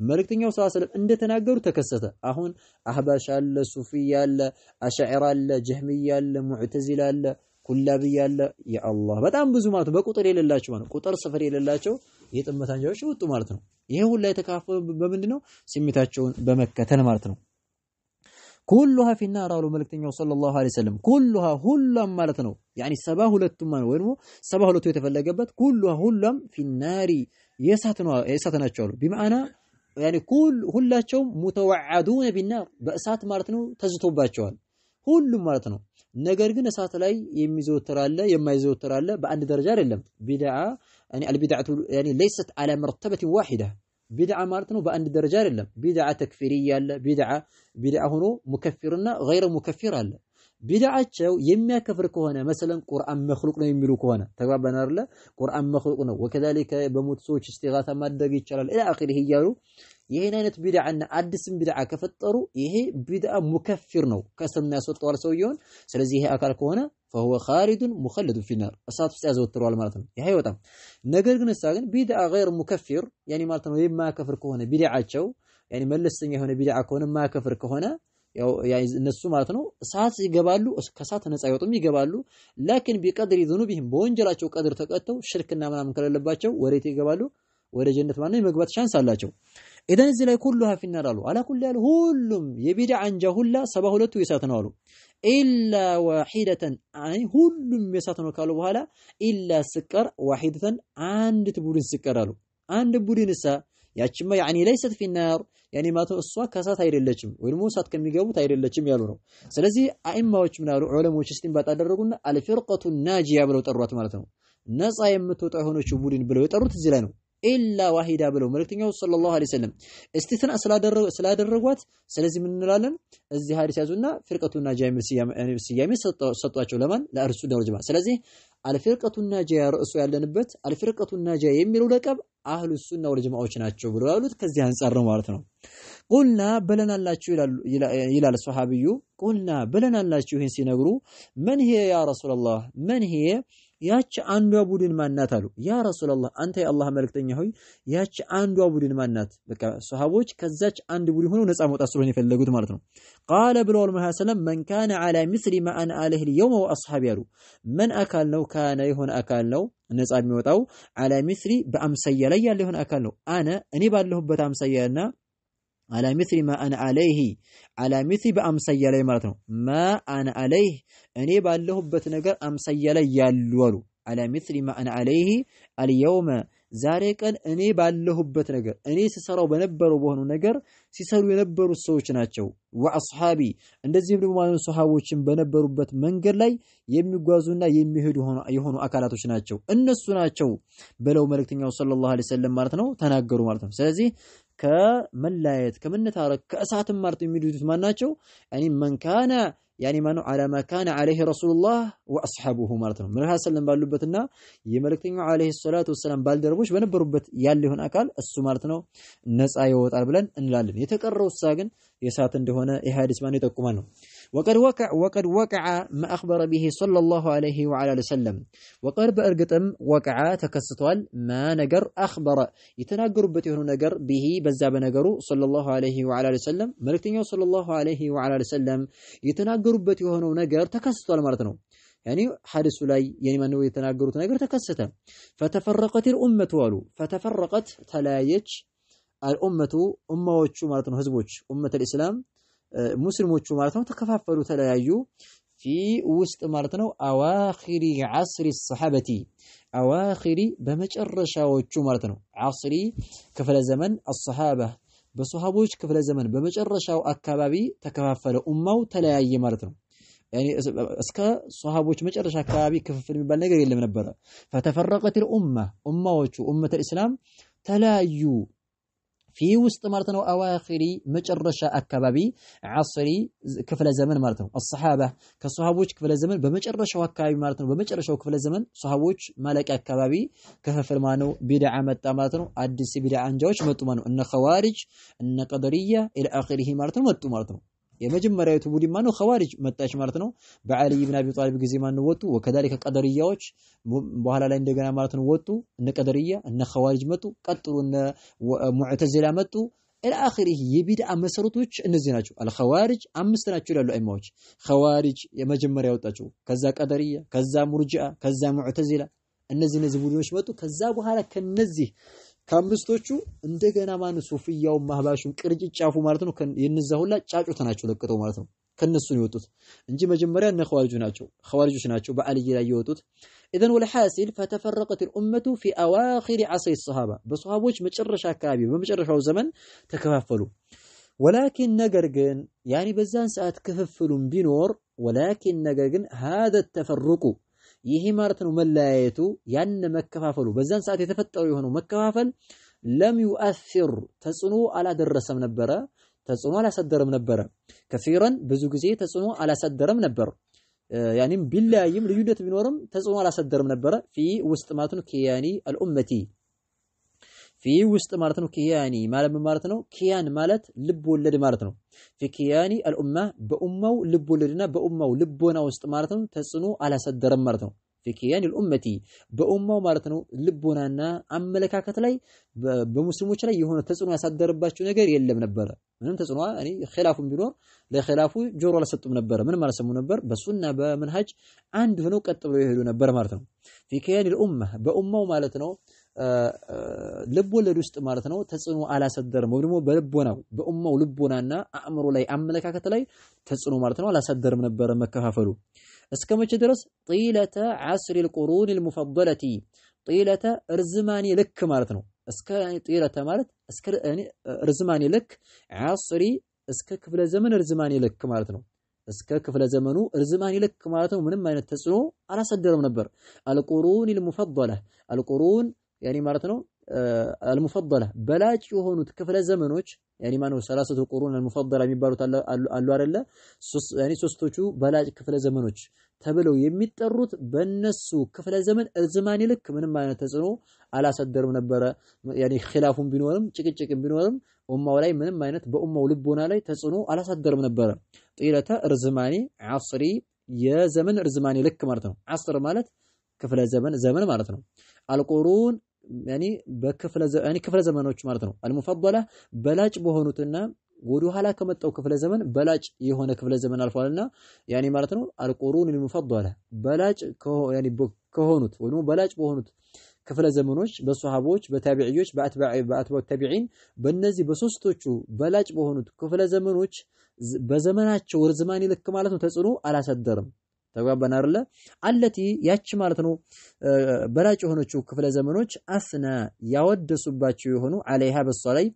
ملكتنيو صلى الله عليه وسلم عند تناغروا تكسته أهون أحباش الله صوفية الله أشاعرة الله جهمية الله معتزلة الله كلابية الله يا الله በጣም ብዙ ማለት በቁጥር የሌላቸው ማለት ቁጥር ሰፈር የሌላቸው የጥመታንጆች ወጡ ማለት ነው ይሄ ሁሉ የተካፈሉ በምንድነው ስሜታቸውን በመከተል ማለት ነው كلها في النار قالوا ملكتنيو صلى الله عليه وسلم كلها ሁሉም ማለት ነው يعني 72 ማለት ወይም 72 የተፈለገበት كلها ሁሉም في النار የሳተናቸው አሉ بمعنى يعني ሁላቸውም متوعدون بالنار በእሳት ማለት ነው ተዝቶባቸዋል ሁሉም ማለት ነው ነገር ግን እሳት ላይ የሚዘወተር አለ የማይዘወተር አለ በአንድ ደረጃ አይደለም ቢድዓ يعني البدعه يعني ليست على مرتبه واحده ቢድዓ ማለት ነው በአንድ ደረጃ አይደለም ቢድዓ ተክፊሪያ አለ ቢድዓ ሆኖ ሙከፊርና غير ሙከፊር አለ ቢድዓቸው የሚያከፍር ከሆነ مثلا ቁርአን መخلوቅ ነው የሚሉ ከሆነ ተግባባን አይደለ ቁርአን መخلوቅ ነው وكذلك በሞት ሰዎች እስቲጋታ ማድረግ ይቻላል الى اخره ይያሉ ይሄን አይነት ቢድዓና አዲስም ቢድዓ ከፈጠሩ ይሄ ቢድዓ ሙከፊር ነው ከስምና ያስወጣዋል ሰውየውን ስለዚህ ይሄ አካል ከሆነ فهو خالد مخلد في النار እሳት ውስጥ ያዘወትረዋል ማለት ነው ይሄ ይወጣም ነገር ግን እሳ ግን ቢድዓ غير ሙከፊር يعني ማለት ነው የማያከፍር ከሆነ ቢድዓቸው يعني መለስተኛ የሆነ ቢድዓ ከሆነ የማያከፍር ከሆነ ያው እነሱ ማለት ነው እሳት ይገባሉ ከእሳት ነፃ ይወጡም ይገባሉ لكن بقدر ذنوبهم በወንጀላቸው ቀድር ተቀጥተው ሽርክና ምናምን ከሌለባቸው ወዴት ይገባሉ ወደ ጀነት ማለት ነው የመግባት ቻንስ አላቸው ኢዘን እዚህ ላይ ኩሉሃ ፊናር አሉ። አላ ኩል ያል ሁሉም የቢድዓ አንጃ ሁላ 72ቱ የሳት ነው አሉ። ኢላ ዋሂደተን አይ ሁሉም የሳት ነው ካሉ በኋላ ኢላ ስቀር ዋሂደተን አንዲት ቡድን ስቀር አሉ። አንድ ቡድንሳ ያቺማ ያኒ ለይሰት ፊናር ያኒ ማቶ እሷ ከሳት አይደለችም ወይ ደግሞ እሳት ከሚገቡት አይደለችም ያሉ ነው። ስለዚህ አኢማዎች ምን አሉ ዑለሞች እስቲንባጥ አደረጉና አልፊርቀቱ ናጂያ ብለው ጠሯት ማለት ነው። ነፃ የምትወጣ የሆነችው ቡድን ብለው የጠሩት እዚህ ላይ ነው። ኢላ ዋሂዳ ብለው መልእክተኛው ሰለላሁ ዐለይሂ ወሰለም እስቲትና ስላደረጓት ስለዚህ ምን እንላለን እዚህ ሐዲስ ያዙና ፍርቀቱ ናጂያ የሚል ስያሜ ሰጧቸው ለማን ለአህሉ ሱና ወል ጀማዓ። ስለዚህ አልፊርቀቱ ናጂያ ርዕሱ ያለንበት አልፊርቀቱ ናጂያ የሚለው ለቀብ አህሉ ሱና ወል ጀማዓዎች ናቸው ብለው ያሉት ከዚህ አንፃር ነው ማለት ነው። ቁልና በለናላችሁ ይላል ሱሐቢዩ ቁልና በለናላችሁ ይሄን ሲነግሩ መን ሄ ያ ረሱላህ መን ሄ ያች አንዷ ቡድን ማናት አሉ። ያ ረሱላህ አንተ የአላህ መልእክተኛ ሆይ ያች አንዷ ቡድን ማናት? በቃ ሱሐቦች ከዛች አንድ ቡድን ሆነው ነፃ መውጣት ስለሆነ የፈለጉት ማለት ነው። ቃለ ብለዋል መሐመድ ሰለም መን ካነ ዐላ ምስሊ ማ አነ ዐለይሂ اليوم ወአስሐቢ ያሉ መን አካል ነው ካነ የሆነ አካል ነው ነፃ የሚወጣው ዐላ ምስሊ በአምሳያ ላይ ያለ የሆነ አካል ነው አነ እኔ ባለሁበት አምሳያና على مثل ما أنا عليه على مثل بأمسيا لي مالتنا ما أنا عليه أني باللهبة نجر أمسيا لي يالولو على مثل ما أنا عليه اليوم ዛሬ እኔ ባለሁበት ነገር እኔ ሲሰራው በነበረው በሆነው ነገር ሲሰሩ የነበሩ ሰዎች ናቸው። ወአስሐቢ እንደዚህም ደግሞ ማለት ሱሐቦችን በነበሩበት መንገድ ላይ የሚጓዙና የሚሄዱ የሆኑ አካላቶች ናቸው እነሱ ናቸው ብለው መልእክተኛው ሰለላሁ ዐለይሂ ወሰለም ማለት ነው ተናገሩ ማለት ነው። ስለዚህ ከመላየት ከመነታረክ ከእሳትም ማለት የሚዱት ማናቸው ያኒ መን ካነ ያኒ ማነው አላማ ካነ ዐለይሂ ረሱሉላህ ወአስሐቡሁ ማለት ነው። መልእክተኛው ሰለላሁ ባሉበትና የመልእክተኛው ዐለይሂ ሰላቱ ወሰለም ባልደረቦች በነበሩበት ያለ ይሆን አካል እሱ ማለት ነው ነፃ ይወጣል ብለን እንላለን። የተቀረው ግን የሳት እንደሆነ የሐዲስ ማን ይጠቁማል ነው። وقد وقع ما أخبر به صلى الله عليه وعلى وسلم وقد بأرقتم وقع تكستوال ما نجر أخبر يتناقربت يهون نجر به بزاب نجرو صلى الله عليه وعلى وسلم ملكتنيو صلى الله عليه وعلى وسلم يتناقربت يهون نجر تكستوال مرتنو يعني حادث لاي يعني ما نو يتناقروا تناقر تكسته فتفرقت الأمة والو فتفرقت تلايج الأمة أمواتشو مرتنو هزبوش أمة الإسلام ሙስሊሞቹ ማለት ነው ተከፋፈሉ ተለያዩ في ውስጥ ማለት ነው አዋኺሪ ዐስሪ الصحابቲ አዋኺሪ በመጨረሻዎቹ ማለት ነው ዐስሪ ክፍለ ዘመን الصحابه በሱሐቦች ክፍለ ዘመን በመጨረሻው አካባቢ ተከፋፈለ ኡማው ተለያየ ማለት ነው። يعني እስከ ሱሐቦች መጨረሻ አካባቢ ክፍፍል የሚባል ነገር የለም ነበር። فتفرقت الامه ኡማዎቹ ኡመተ الاسلام ተለያዩ في وسط مالتنا أواخري مجرشة أكبابي عصري كفل الزمن مالتنا الصحابة كصحابوش كفل الزمن بمجرشة أكبابي مالتنا بمجرشة كفل الزمن صحابوش مالك أكبابي كفل مانو بدع متى مالتنا أدس بدع عنجوش متى مانو إن خوارج إن قدرية إلى آخره مالتنا متى مالتنا የመጀመሪያው ቡድን ማነው ኸዋሪጅ መጣች ማለት ነው። በአሊ ኢብኑ አቢ ጣሊብ ጊዜ ማነው ወጡ ወከዳሊከ ቀደርያዎች በኋላ ላይ እንደገና ማለት ነው ወጡ እነ ቀደርያ እነ ኸዋሪጅ መጡ ቀጥሉ እነ ሙዕተዚላ መጡ ኢላ አኺሪህ የቢድዓ መሰረቶች እነዚህ ናቸው። አልኸዋሪጅ አምስት ናቸው ይላሉ አይማዎች። ኸዋሪጅ የመጀመሪያው ወጣቸው ከዛ ቀደርያ ከዛ ሙርጂአ ከዛ ሙዕተዚላ እነዚህ ቡድኖች መጡ። ከዛ በኋላ ከነዚህ ከአምስቶቹ እንደገና ማን ሱፊያው ማህባሹን ቅርጭጫፉ ማለት ነው የነዛ ሁላ ጫጩት ናቸው ለቅጠው ማለት ነው ከነሱ ነው የወጡት እንጂ መጀመሪያ እነ ኸዋሪጆች ናቸው በአልይ ላይ የወጡት። اذا والحاصل فتفرقت الامه في اواخر عصر الصحابه በሱሐቦች መጨረሻ አካባቢ በመጨረሻው ዘመን ተከፋፈሉ። ولكن ነገር ግን ያኒ በዛን ሰዓት ክፍፍሉም ቢኖር ولكن ነገር ግን هذا التفرق ይሄ ማለት ነው መለያየቱ ያን መከፋፈሉ በዛን ሰዓት የተፈጠሩ የሆነው መከፋፈል ለም يؤثر ተጽዕኖ አላደረሰም ነበረ ተጽዕኖ አላሰደረም ነበረ ከፊራን ብዙ ጊዜ ተጽዕኖ አላሰደረም ነበር። ያኒም ቢላይም ልዩነት ቢኖርም ተጽዕኖ አላሰደረም ነበረ في ውስጥ ማለት ነው ኪያኒ الامه في ውስጥ ማለት ነው ኪያኒ ማለት ነው ኪያን ማለት ልብ ወለድ ማለት ነው። في ኪያኒ الامه በኡማው ልብ ወለድና በኡማው ልቦና ውስጥ ማለት ነው ተጽዕኖ አላሰደረም ማለት ነው። في كيان الأمة بأمة مارتنو لبونانا أملكاكت لي بمسلموش لي يهون تسنوا يصدر باشو نجار يلي منبرة منهم تسنوا يعني خلاف بنور لا خلاف جور ولا ست منبرة من ما رسموا منبر بسنا بمنهج عنده هنو كتبوا يهدون منبرة مارتنو في كيان الأمة بأمة مالتنو ልብ ወለድ ውስጥ ማለት ነው ተጽዕኖ አላሰደርም ወይ ደግሞ በልቦናው በኡማው ልቦናና አእምሮ ላይ አመለካከት ላይ ተጽዕኖ ማለት ነው አላሰደርም ነበር መከፋፈሉ እስከመቼ ድረስ طيلة عصر القرون المفضلة طيلة ርዝማኔ ልክ ማለት ነው እስከ طيلة ማለት እስከ ርዝማኔ ልክ عصري እስከ ክፍለ ዘመን ርዝማኔ ልክ ማለት ነው እስከ ክፍለ ዘመኑ ርዝማኔ ልክ ማለት ነው ምንም አይነት ተጽዕኖ አላሰደረም ነበር القرون المفضلة القرون يعني ማለት ነው المفضلة በላጭ የሆኑት ክፍለ ዘመኖች يعني ማነው 30 ቁሩን المفضلة የሚባሉት አሉ አይደለ يعني ሶስቶቹ በላጭ ክፍለ ዘመኖች ተብለው የሚጠሩት በእነሱ ክፍለ ዘመን እርዝማኔ ልክ ምንም አይነት ተጽዕኖ አላሰደረም ነበር يعني ኺላፉን ቢኖርም ጭቅጭቅም ቢኖርም ኡማው ላይ ምንም አይነት በኡማው ልቦና ላይ ተጽዕኖ አላሰደረም ነበር طيلة ርዝማኔ عصري የዘመን ርዝማኔ ልክ ማለት ነው عصر ማለት ክፍለ ዘመን ማለት ነው القرون يعني ክፍለ ዘመኖች ማለት ነው المفضلة በላጭ በሆኑትና ወደ ኋላ ከመጣው ክፍለ ዘመን በላጭ የሆነ ክፍለ ዘመን አልፏልና يعني ማለት ነው القرون المفضلة በላጭ يعني ከሆኑት ወይ ነው በላጭ በሆኑት ክፍለ ዘመኖች በሱሐቦች በታቢዒዎች በአትባዕ ታቢዒን በእነዚህ በሶስቶቹ በላጭ በሆኑት ክፍለ ዘመኖች በዘመናቸው ርዝማኔ ልክ ማለት ነው ተጽዕኖ አላሰደረም ተጓባን አይደለ አለቲ ያቺ ማለት ነው በላጭ የሆነችው ክፍለ ዘመኖች አስና ያወደሱባቸው የሆኑ አለይሃ በሷላይ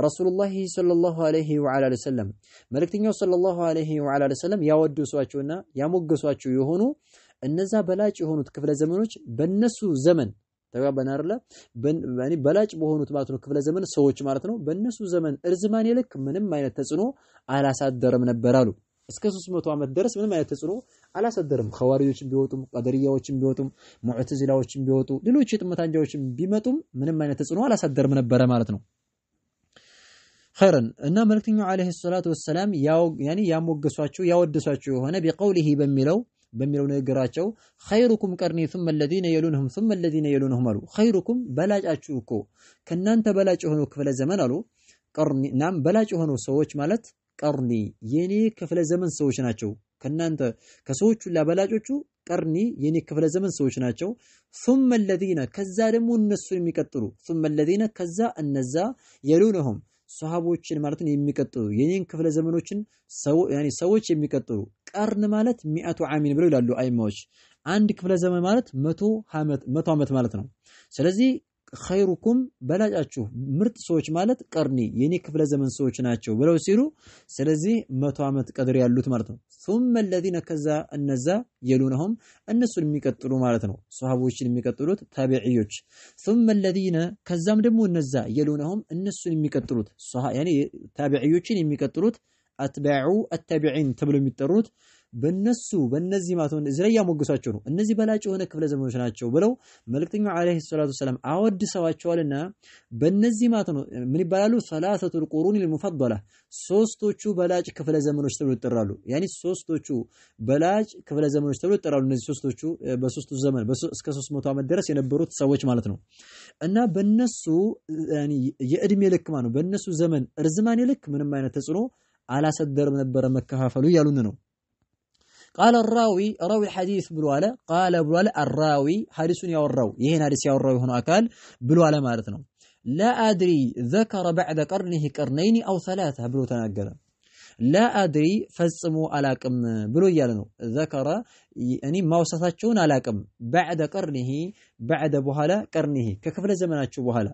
ረሱላህ ሰለላሁ ዐለይሂ ወዐለ ወሰለም መልእክተኛው ሰለላሁ ዐለይሂ ወዐለ ወሰለም ያወደሷቸውና ያሞገሷቸው የሆኑ እነዛ በላጭ የሆኑት ክፍለ ዘመኖች በእነሱ ዘመን ተጓባን አይደለ በእኔ በላጭ በሆኑት ማለት ነው ክፍለ ዘመን ሰዎች ማለት ነው በእነሱ ዘመን እርዝማኔ ልክ ምንም አይነት ተጽዕኖ አላሳደረም ነበር አሉ እስከ 300 ዓመት ድረስ ምንም አይነት ተጽዕኖ አላሳደረም ኸዋሪጆችን ቢወጡም ቀደሪያዎችን ቢወጡም ሙዕተዚላዎችን ቢወጡ ሌሎች የጥመታንጃዎችን ቢመጡም ምንም አይነት ተጽዕኖ አላሳደረም ነበር ማለት ነው ኸይረን እና መልእክተኛው አለይሂ ሰላቱ ወሰለም ያኒ ያሞገሷቸው ያወደሷቸው የሆነ በቀውሊሂ በሚለው ንግግራቸው ኸይሩኩም ቀርኒ ثم الذين يلونهم ثم الذين يلونهم አሉ ኸይሩኩም በላጫችሁ እኮ ከናንተ በላጭ የሆኑ ክፍለ ዘመን አሉ ቀርኒ ናም በላጭ የሆኑ ሰዎች ማለት ቀርኒ የኔ ክፍለ ዘመን ሰዎች ናቸው ከናንተ ከሰዎቹ ለበላጮቹ ቀርኒ የኔ ክፍለ ዘመን ሰዎች ናቸው ثم الذين ከዛ ደግሞ እነሱን የሚቀጥሉ ثم الذين ከዛ እነዛ የሉነሁም ሱሐቦችን ማለት ነው የሚቀጥሉ የኔን ክፍለ ዘመኖችን ሰዎች የሚቀጥሉ ቀርን ማለት 100 ዓመት ብለው ይላሉ አይማዎች አንድ ክፍለ ዘመን ማለት 100 ዓመት ማለት ነው ስለዚህ ኸይሩኩም በላጫችሁ ምርጥ ሰዎች ማለት ቀርኒ የኔ ክፍለ ዘመን ሰዎች ናቸው ብለው ሲሉ ስለዚህ 100 ዓመት ቀድር ያሉት ማለት ነው ثم الذين ከዛ እነዛ የሉነሁም እነሱን የሚቀጥሉ ማለት ነው ሱሐቦችን የሚቀጥሉት ታቢዒዎች ثم الذين ከዛም ደግሞ እነዛ የሉነሁም እነሱን የሚቀጥሉት يعني ታቢዒዎችን የሚቀጥሉት አትባዑ አታቢዒን ተብለው የሚጠሩት በእነዚህ ማለት ነው እዚህ ላይ ያሞገሷቸው ነው እነዚህ በላጭ የሆነ ክፍለ ዘመኖች ናቸው ብለው መልእክተኛው አለይሂ ሰላቱ ሰላም አወድሰዋቸዋልና በእነዚህ ማለት ነው ምን ይባላሉ ሰላሰቱል ቁሩን المفضلة ሶስቶቹ በላጭ ክፍለ ዘመኖች ተብለው ይጠራሉ يعني ሶስቶቹ በላጭ ክፍለ ዘመኖች ተብለው ይጠራሉ እነዚህ ሶስቶቹ በሶስቱ ዘመን እስከ 300 ዓመት ድረስ የነበሩት ሰዎች ማለት ነው እና በእነሱ يعني የእድሜ ልክ ማለት ነው በእነሱ ዘመን ርዝማኔ ልክ ምንም አይነት ተጽዕኖ አላሰደረም ነበር መከፋፈሉ ያሉን ነው قال الراوي راوي الحديث بلواله قال بلواله الراوي حديثን ያወራው ይሄን حديث ያወራው የሆነ አካል ብለዋለ ማለት ነው لا ادري ذكر بعد قرنه قرنين او ثلاثه ብሎ ተናገረ لا ادري ፈጽሞ አላቅም ብሎ ይያለ ነው ذكر እኔ ማውሳታቸውን አላቅም بعد قرنه بعد በኋላ قرنه ከክፍለ ዘመናቸው በኋላ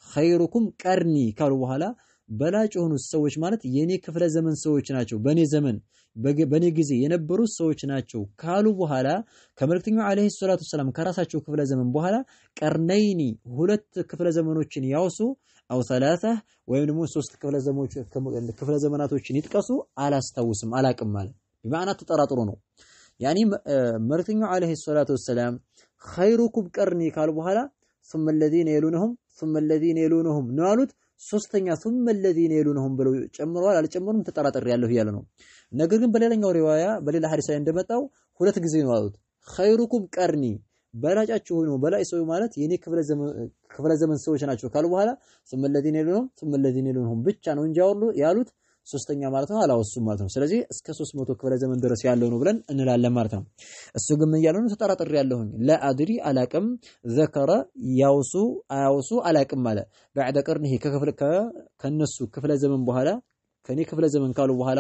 خيركم قرني ካሉ በኋላ በላጭ የሆኑ ሰዎች ማለት የኔ ክፍለ ዘመን ሰዎች ናቸው በኔ ጊዜ የነበሩ ሰዎች ናቸው ካሉ በኋላ ከመልእክተኛው አለይሂ ሰላቱ ሰላም ከራሳቸው ክፍለ ዘመን በኋላ ቀርነይኒ ሁለት ክፍለ ዘመኖችን ያውሱ አው ثلاثه ወይም ደግሞ ሶስት ክፍለ ዘመናቶችን ይጥቀሱ አላስታውስም አላቅም ማለት በማዕና ተጠራጥሮ ነው يعني መልእክተኛው አለይሂ ሰላቱ ሰላም خيركم قرني ካሉ በኋላ ثم الذين يلونهم ثم الذين يلونهم ነው አሉት ሶስተኛ ثم الذين يلونهم ብለው ጨምረዋል አልጨመሩም ተጠራጥሬ ያለሁ ያለ ነው ነገር ግን በሌላኛው ሪዋያ በሌላ ሐዲስ ላይ እንደመጣው ሁለት ጊዜ ነው አሉት خيركم قرني በላጫቸው ነው በላይ ሰው ማለት የኔ ክፍለ ዘመን ሰዎች ናቸው ካሉ በኋላ ثم الذين يلونهم ثم الذين يلونهم ብቻ ነው እንጂ ያሉት ሶስተኛ ማለት ነው አላወሱም ማለት ነው ስለዚህ እስከ 300 ክፍለ ዘመን ድረስ ያለው ነው ብለን እንላለን ማለት ነው እሱ ግን ምን ያለው ነው ተጠራጥሬ ያለሁኝ ለአድሪ አላቅም ዘከረ ያውሱ አያውሱ አላቅም ማለት بعد قرنه ከነሱ ክፍለ ዘመን በኋላ ከኔ ክፍለ ዘመን ካሉ በኋላ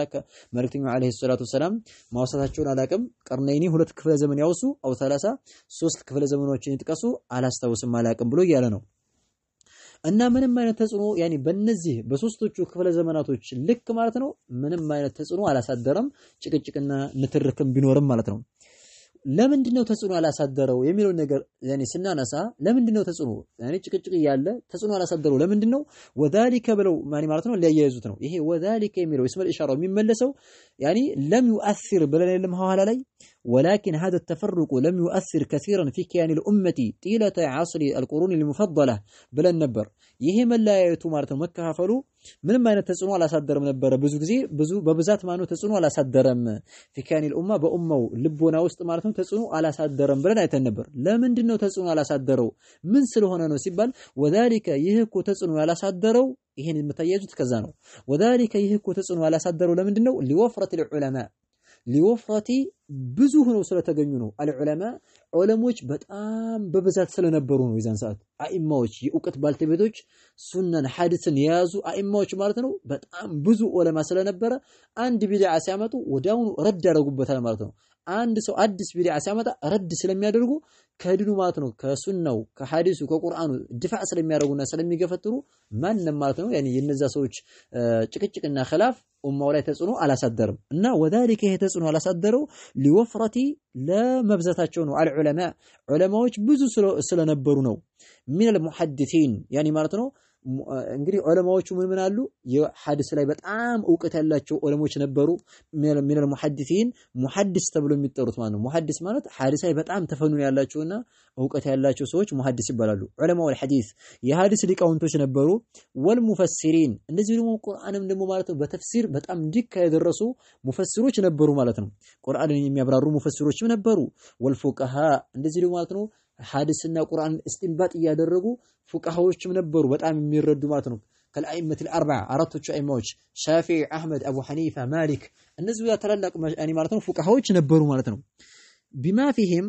መልእክተኛው አለይሂ ሰላቱ ሰላም ማውሳታቸውን አላቅም ቀርነይኒ ሁለት ክፍለ ዘመን ያውሱ አው 30 ሶስት ክፍለ ዘመኖችን ይጥቀሱ አላስታውስም አላቅም ብሎ እያለ ነው እና ምንም አይነት ተጽዕኖ ያኒ በእነዚህ በሶስቶቹ ክፍለ ዘመናቶች ልክ ማለት ነው ምንም አይነት ተጽዕኖ አላሳደረም ጭቅጭቅና ንትርክም ቢኖርም ማለት ነው ለምንድነው ተጽዕኖ አላሳደረው የሚለው ነገር ያኒ ስናነሳ ለምንድነው ተጽዕኖ ያኒ ጭቅጭቅ ያለ ተጽዕኖ አላሳደረው ለምንድነው ወዳሊከ ብለው ማለት ነው ሊያያይዙት ነው ይሄ ወዳሊከ የሚለው እስመል ኢሻራው የሚመለሰው ያኒ ለም يؤثر ብለን የለም ሐዋላ ላይ ولكن هذا التفرق لم يؤثر كثيرا في كيان الأمة طيلة عصر القرون المفضلة بلن نبر ይሄ መለያየቱ ማለት ነው መከፋፈሉ ምንም አይነት ተጽዕኖ አላሳደረም ነበር ብዙ በብዛት ማነው ተጽዕኖ አላሳደረም في كيان الأمة በኡማው ልቦና ውስጥ ማለት ነው ተጽዕኖ አላሳደረም ብለን አይተን ነበር ለምንድነው ተጽዕኖ አላሳደረው ምን ስለሆነ ነው ሲባል وذلك ይሄ እኮ ተጽዕኖ ያላሳደረው ይሄን የምታያዩት ከዛ ነው وذلك ይሄ እኮ ተጽዕኖ ያላሳደረው ለምንድነው لوفرة العلماء ሊወፍራቲ ብዙ ሆነው ስለተገኙ ነው አልዑለማ ዑለሞች በጣም በብዛት ስለነበሩ ነው ይዛን ሰዓት አኢማዎች የእውቀት ባልተቤቶች ሱናን ሐዲስን የያዙ አኢማዎች ማለት ነው በጣም ብዙ ዑለማ ስለነበረ አንድ ቢድዓ ሲያመጡ ወዲያውኑ ረድ ያደርጉበታል ማለት ነው አንድ ሰው አዲስ ቢድዓ ሲያመጣ ረድ ስለሚያደርጉ ከድኑ ማለት ነው ከሱናው ከሐዲሱ ከቁርአኑ ድፋዕ ስለሚያደርጉና ስለሚገፈትሩ ማንንም ማለት ነው ያኒ የነዛ ሰዎች ጭቅጭቅና خلاف ኡማው ላይ ተጽዕኖ አላሳደረም እና ወዳሊከ ይሄ ተጽዕኖ አላሳደረው ሊወፍረቲ ለመብዛታቸው ነው አልዑለማ ዑለማዎች ብዙ ስለነበሩ ነው من المحدثين ያኒ ማለት ነው እንግዲህ ዑለማዎቹ ምን አሉ የሐዲስ ላይ በጣም ዕውቀት ያላቸው ዑለሞች ነበሩ من المحدثين ሙሐዲስ ተብሎ የሚጠሩት ማለት ነው ሙሐዲስ ማለት ሐዲስ ላይ በጣም ተፈኑን ያላቸውና ዕውቀት ያላቸው ሰዎች ሙሐዲስ ይባላሉ ዑለማው الحديث የሐዲስ ሊቃውንቶች ነበሩ والمفسرين እንደዚህ ደግሞ ቁርአንም ደግሞ ማለት ነው በተፍሲር በጣም ዲካ የደረሱ ሙፈሲሮች ነበሩ ማለት ነው ቁርአንን የሚያብራሩ ሙፈሲሮችም ነበሩ والفقهاء እንደዚህ ደግሞ ማለት ነው ሐዲስና ቁርአን እስቲንባጥ ያደረጉ ፉቃሃዎችም ነበሩ በጣም የሚረዱ ማለት ነው ከልአይመት الاربعه አራቶቹ አይማዎች ሻፊዒ አህመድ አቡ ሐኒፋ ማሊክ እነዚህ ታላላቅ ማለት ነው ፉቃሃዎች ነበሩ ማለት ነው بما فيهم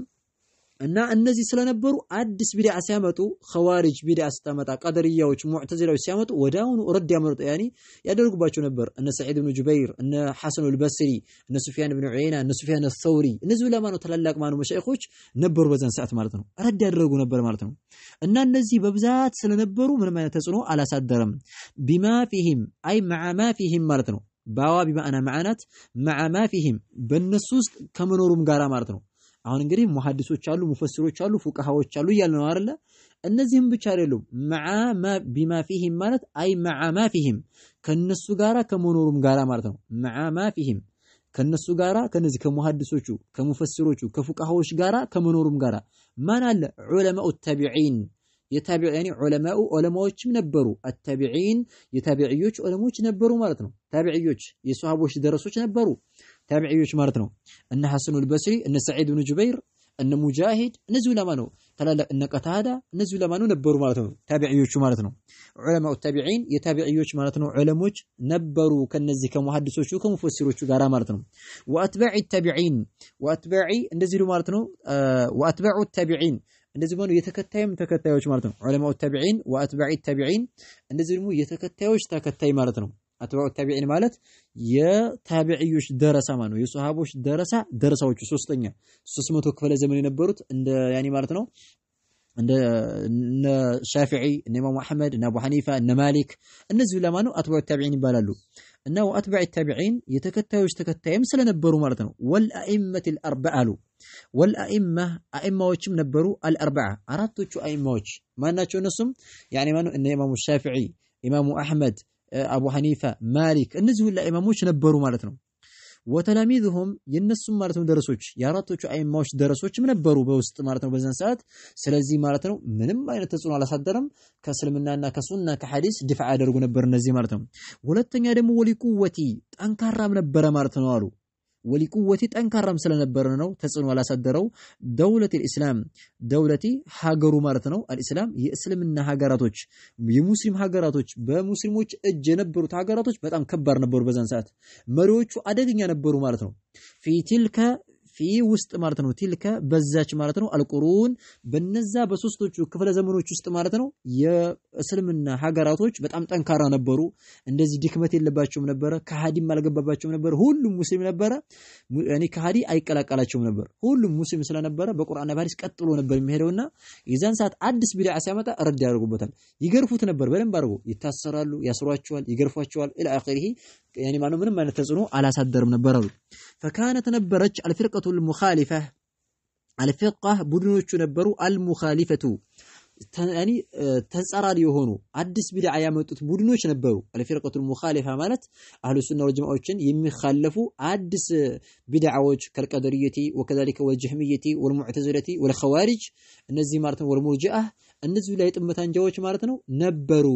እና እነዚህ ስለነበሩ አዲስ ቢድዓ ሲያመጡ ኸዋሪጅ ቢድዓ ሲያመጣ ቀደርያዎች ሙዕተዚላዎች ሲያመጡ ወዳውኑ ረድ ያመጡ ያኒ ያደርጉባቸው ነበር እነ ሰዒድ ኢብኑ ጁበይር እነ ሐሰን አልበስሪ እነ ሱፊያን ኢብኑ ዑየይና እነ ሱፊያን አልሰውሪ እነዚህ ለማኑ ተላላቅ ማኑ መሻይኾች ነበሩ በዛን ሰዓት ማለት ነው ረድ ያደረጉ ነበር ማለት ነው እና እነዚህ በብዛት ስለነበሩ ምንም አይነት ተጽዕኖ አላሳደረም بما فيهم اي مع ما فيهم ማለት ነው ባዋ بمعنى معنات مع ما فيهم በእነሱ ውስጥ ከመኖሩም ጋራ ማለት ነው አሁን እንግዲህ ሙሐዲሶች አሉ ሙፈሲሮች አሉ ፉቃሃዎች አሉ ያለው ነው አይደለ እነዚህም ብቻ አይደሉም مع ما بما فيهم ማለት አይ مع ما فيهم ከነሱ ጋራ ከመኖሩም ጋራ ማለት ነው مع ما فيهم ከነሱ ጋራ ከነዚህ ከሙሐዲሶቹ ከሙፈሲሮቹ ከፉቃሃዎች ጋራ ከመኖሩም ጋራ ማን አለ ዑለማኡ ተቢዒን የታቢዕ ያኒ ዑለማዎችም ነበሩ አታቢዒን የታቢዒዎች ዑለሞች ነበሩ ማለት ነው ታቢዒዎች የሷሃቦች ደረሶች ነበሩ ታቢዒዎች ማለት ነው እነ ሐሰን አልበስሪ እነ ሰዒድ ኢብኑ ጁበይር እነ ሙጃሂድ እነዚህ ዑለማ ነው ተላላቅ እነ ቀታዳ እነዚህ ዑለማ ነው ነበሩ ማለት ነው ታቢዒዎቹ ማለት ነው ዑለማኡ ታቢዒን የታቢዒዎች ማለት ነው ዑለሞች ነበሩ ከነዚህ ከሙሐዲሶቹ ከሙፈሲሮቹ ጋራ ማለት ነው ወአትባዒ ታቢዒን ወአትባዒ እንደዚህ ማለት ነው ወአትባዑ ታቢዒን እንደዚህ ማለት የተከታይም ተከታዮች ማለት ነው ዑለማኡ ታቢዒን ወአትባዒ ታቢዒን እንደዚህ ደግሞ የተከታዮች ተከታይ ማለት ነው አትባዑ ታቢዒን ማለት የታቢዒዎች ደረሳ ማለት ነው የሱሐቦች ደረሳዎቹ ሶስተኛ 300 ክፍለ ዘመን የነበሩት እንደ ያኒ ማለት ነው እንደ ሻፊዒ እነ ኢማሙ አህመድ እነ አቡ ሐኒፋ እነ ማሊክ እነዚህ ለማኑ አትባዑ ታቢዒን ይባላሉ እና ወአትባዒ ታቢዒን የተከታዮች ተከታይም ስለነበሩ ማለት ነው ወልአኢመት الاربعه والائمه ائماዎችም ነበሩ الاربعه አራቶቹ አይማዎች ማናቸው እነሱም ያኒ ማኑ እነ ኢማሙ ሻፊዒ ኢማሙ አህመድ አቡ ሐኒፋ ማሊክ እነዚህ ሁሉ ኢማሞች ነበሩ ማለት ነው ወተላሚዙሁም የነሱም ማለት ነው ደረሶች የአራቶቹ አይማዎች ደረሶችም ነበሩ በውስጥ ማለት ነው በዛን ሰዓት ስለዚህ ማለት ነው ምንም አይነት ተጽዕኖ አላሳደረም ከእስልምናና ከሱና ከሐዲስ ድፋዕ ያደርጉ ነበር እነዚህ ማለት ነው ሁለተኛ ደግሞ ወሊቁወቲ ጠንካራም ነበረ ማለት ነው አሉ ወሊቁወቲ ጠንካራም ስለነበረ ነው ተጽዕኖ አላሳደረው ደውለት الاسلام ደውለቲ ሀገሩ ማለት ነው አልእስላም የእስልምና ሀገራቶች የሙስሊም ሀገራቶች በሙስሊሞች እጅ የነበሩት ሀገራቶች በጣም ከባድ ነበሩ በዛን ሰዓት መሪዎቹ አደገኛ ነበሩ ማለት ነው ፊ ውስጥ ማለት ነው ቲልከ በዛች ማለት ነው አልቁሩን በነዛ በሶስቶቹ ክፍለ ዘመኖች ውስጥ ማለት ነው የእስልምና ሀገራቶች በጣም ጠንካራ ነበሩ እንደዚህ ድክመት የለባቸውም ነበር ከሃዲም አልገባባቸውም ነበር ሁሉም ሙስሊም ነበር ያኒ ከሃዲ አይቀላቀላቸውም ነበር ሁሉም ሙስሊም ስለነበረ በቁርአንና በሐዲስ ቀጥሎ ነበር የሚሄደውና የዛን ሰዓት አዲስ ቢድዓ ሲያመጣ ረድ ያደርጉበታል ይገርፉት ነበር በደንብ አድርጎ ይታሰራሉ ያስሯቸዋል ይገርፏቸዋል الى اخره يعني ማነው ምንም አይነት ተጽዕኖ አላሳደርም ነበር አሉ فكانت ነበረች الفرقه المخالفه الفقه ቡድኖቹ ነበሩ المخالفه يعني ተጻራሪ የሆኑ አዲስ ቢድዓ ያመጡት ቡድኖች ነበሩ الفرقه المخالفه ማለት አህሉ ሱና ወልጀማዓዎችን የሚخالፉ አዲስ ቢድዓዎች ከልቀደሪየቲ وكذلك والجهميه والمعتزله والخوارج እነዚህ ማለት ነው ወልሙርጂአ እነዚህ ላይ ጥመት አንጃዎች ማለት ነው ነበሩ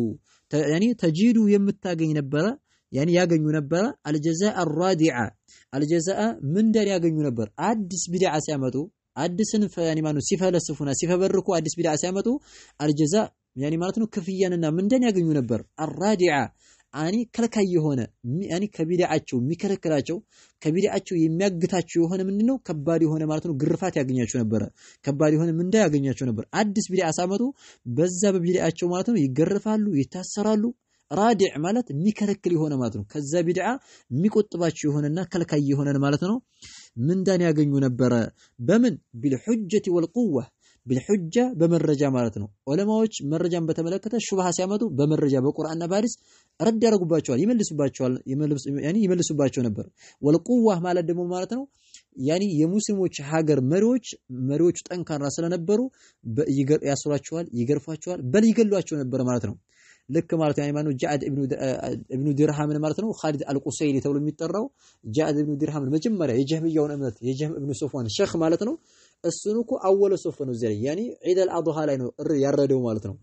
يعني ተጂዱ የምታገኝ ነበረ يعني ያገኙ ነበር الجزاء الرادعه الجزاء ምን ደር ያገኙ ነበር አዲስ ቢድዓ ሲያመጡ አዲስን يعني ማኑ ሲፈለስፉና ሲፈበርኩ አዲስ ቢድዓ ሲያመጡ الجزاء يعني ማለት ነው ክፍያንና ምን ደን ያገኙ ነበር الرادعه አኒ ከልካይ የሆነ يعني ከቢድዓቸው የሚከለክላቸው ከቢድዓቸው የሚያግታቸው የሆነ ምንድነው ከባድ የሆነ ማለት ነው ግርፋት ያገኛቸው ነበር ከባድ የሆነ ምን ደር ያገኛቸው ነበር አዲስ ቢድዓ ሲያመጡ በዛ በቢድዓቸው ማለት ነው ይገርፋሉ ይታሰራሉ ራዲዕ ማለት የሚከለክል የሆነ ማለት ነው ከዛ ቢድዓ የሚቆጥባቸው የሆነና ከልካይ የሆነ ማለት ነው ምንዳን ያገኙ ነበር በምን بالحجه والقوه بالحجه በመረጃ ማለት ነው ዑለማዎች መረጃን በተመለከተ ሹብሃ ሲያመጡ በመረጃ በቁርአንና በሐዲስ ረድ ያደርጉባቸዋል ይመልሱባቸው ነበር والقوه ማለት ደግሞ ማለት ነው ያኒ የሙስሊሞች ሀገር መሪዎች ጠንካራ ስለነበሩ ያስሯቸዋል ይገርፏቸዋል በል ይገሏቸው ነበር ማለት ነው ልክ ማለት ያኒ ማኑ ጃዕድ ኢብኑ ድርሃም ማለት ነው ኻሊድ አልቁሰይሊ ተብሎ የሚጠራው ጃዕድ ኢብኑ ድርሃም መጀመሪያ የጀህሚያውን እምነት የጀህም ኢብኑ ሶፋን ሸኽ ማለት ነው እሱን እኮ አወለ ሶፍ ነው ዘይ ያኒ ዒድ አልአድሃ ላይ ነው ያረደው ማለት ነው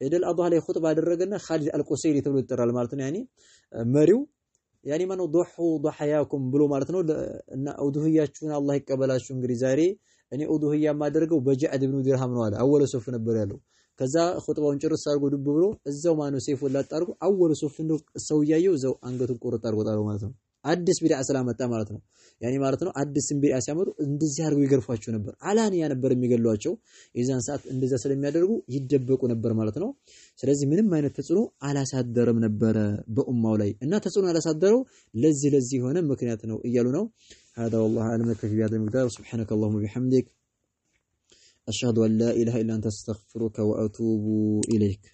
ዒድ አልአድሃ ላይ ኹጥባ አደረገና ኻሊድ አልቁሰይሊ ተብሎ ይጠራል ማለት ነው ያኒ መሪው ያኒ ማኑ ዱሐያኩም ብሎ ማለት ነው እና ኡዱህያችሁን አላህ ይቀበላችሁ እንግዲህ ዛሬ እኔ ኡዱህያ ማደርገው በጃዕድ ኢብኑ ድርሃም ነው አለ አወለ ሶፍ ነበር ያለው ከዛ ኹጥባውን ጭርስ አድርጎ ዱብ ብሎ እዛው ማነው ሰይፉን ላጣርጎ አወለ ሶፍ እንደው ሰው ያየው እዛው አንገቱን ቆርጥ አድርጎ ጣለው ማለት ነው አዲስ ቢድዓ ሰላመጣ ማለት ነው ያኒ ማለት ነው አዲስ ቢድዓ ሲያመጡ እንደዚህ አድርጎ ይገርፋቸው ነበር አላንያ ነበር የሚገሏቸው የዛን ሰዓት እንደዛ ስለሚያደርጉ ይደበቁ ነበር ማለት ነው ስለዚህ ምንም አይነት ተጽዕኖ አላሳደረም ነበር በኡማው ላይ እና ተጽዕኖ አላሳደረው ለዚህ ሆነ ምክንያት ነው እያሉ ነው هذا والله اعلم في هذا المقدار سبحانك اللهم وبحمدك أشهد أن لا إله إلا أنت أستغفرك وأتوب إليك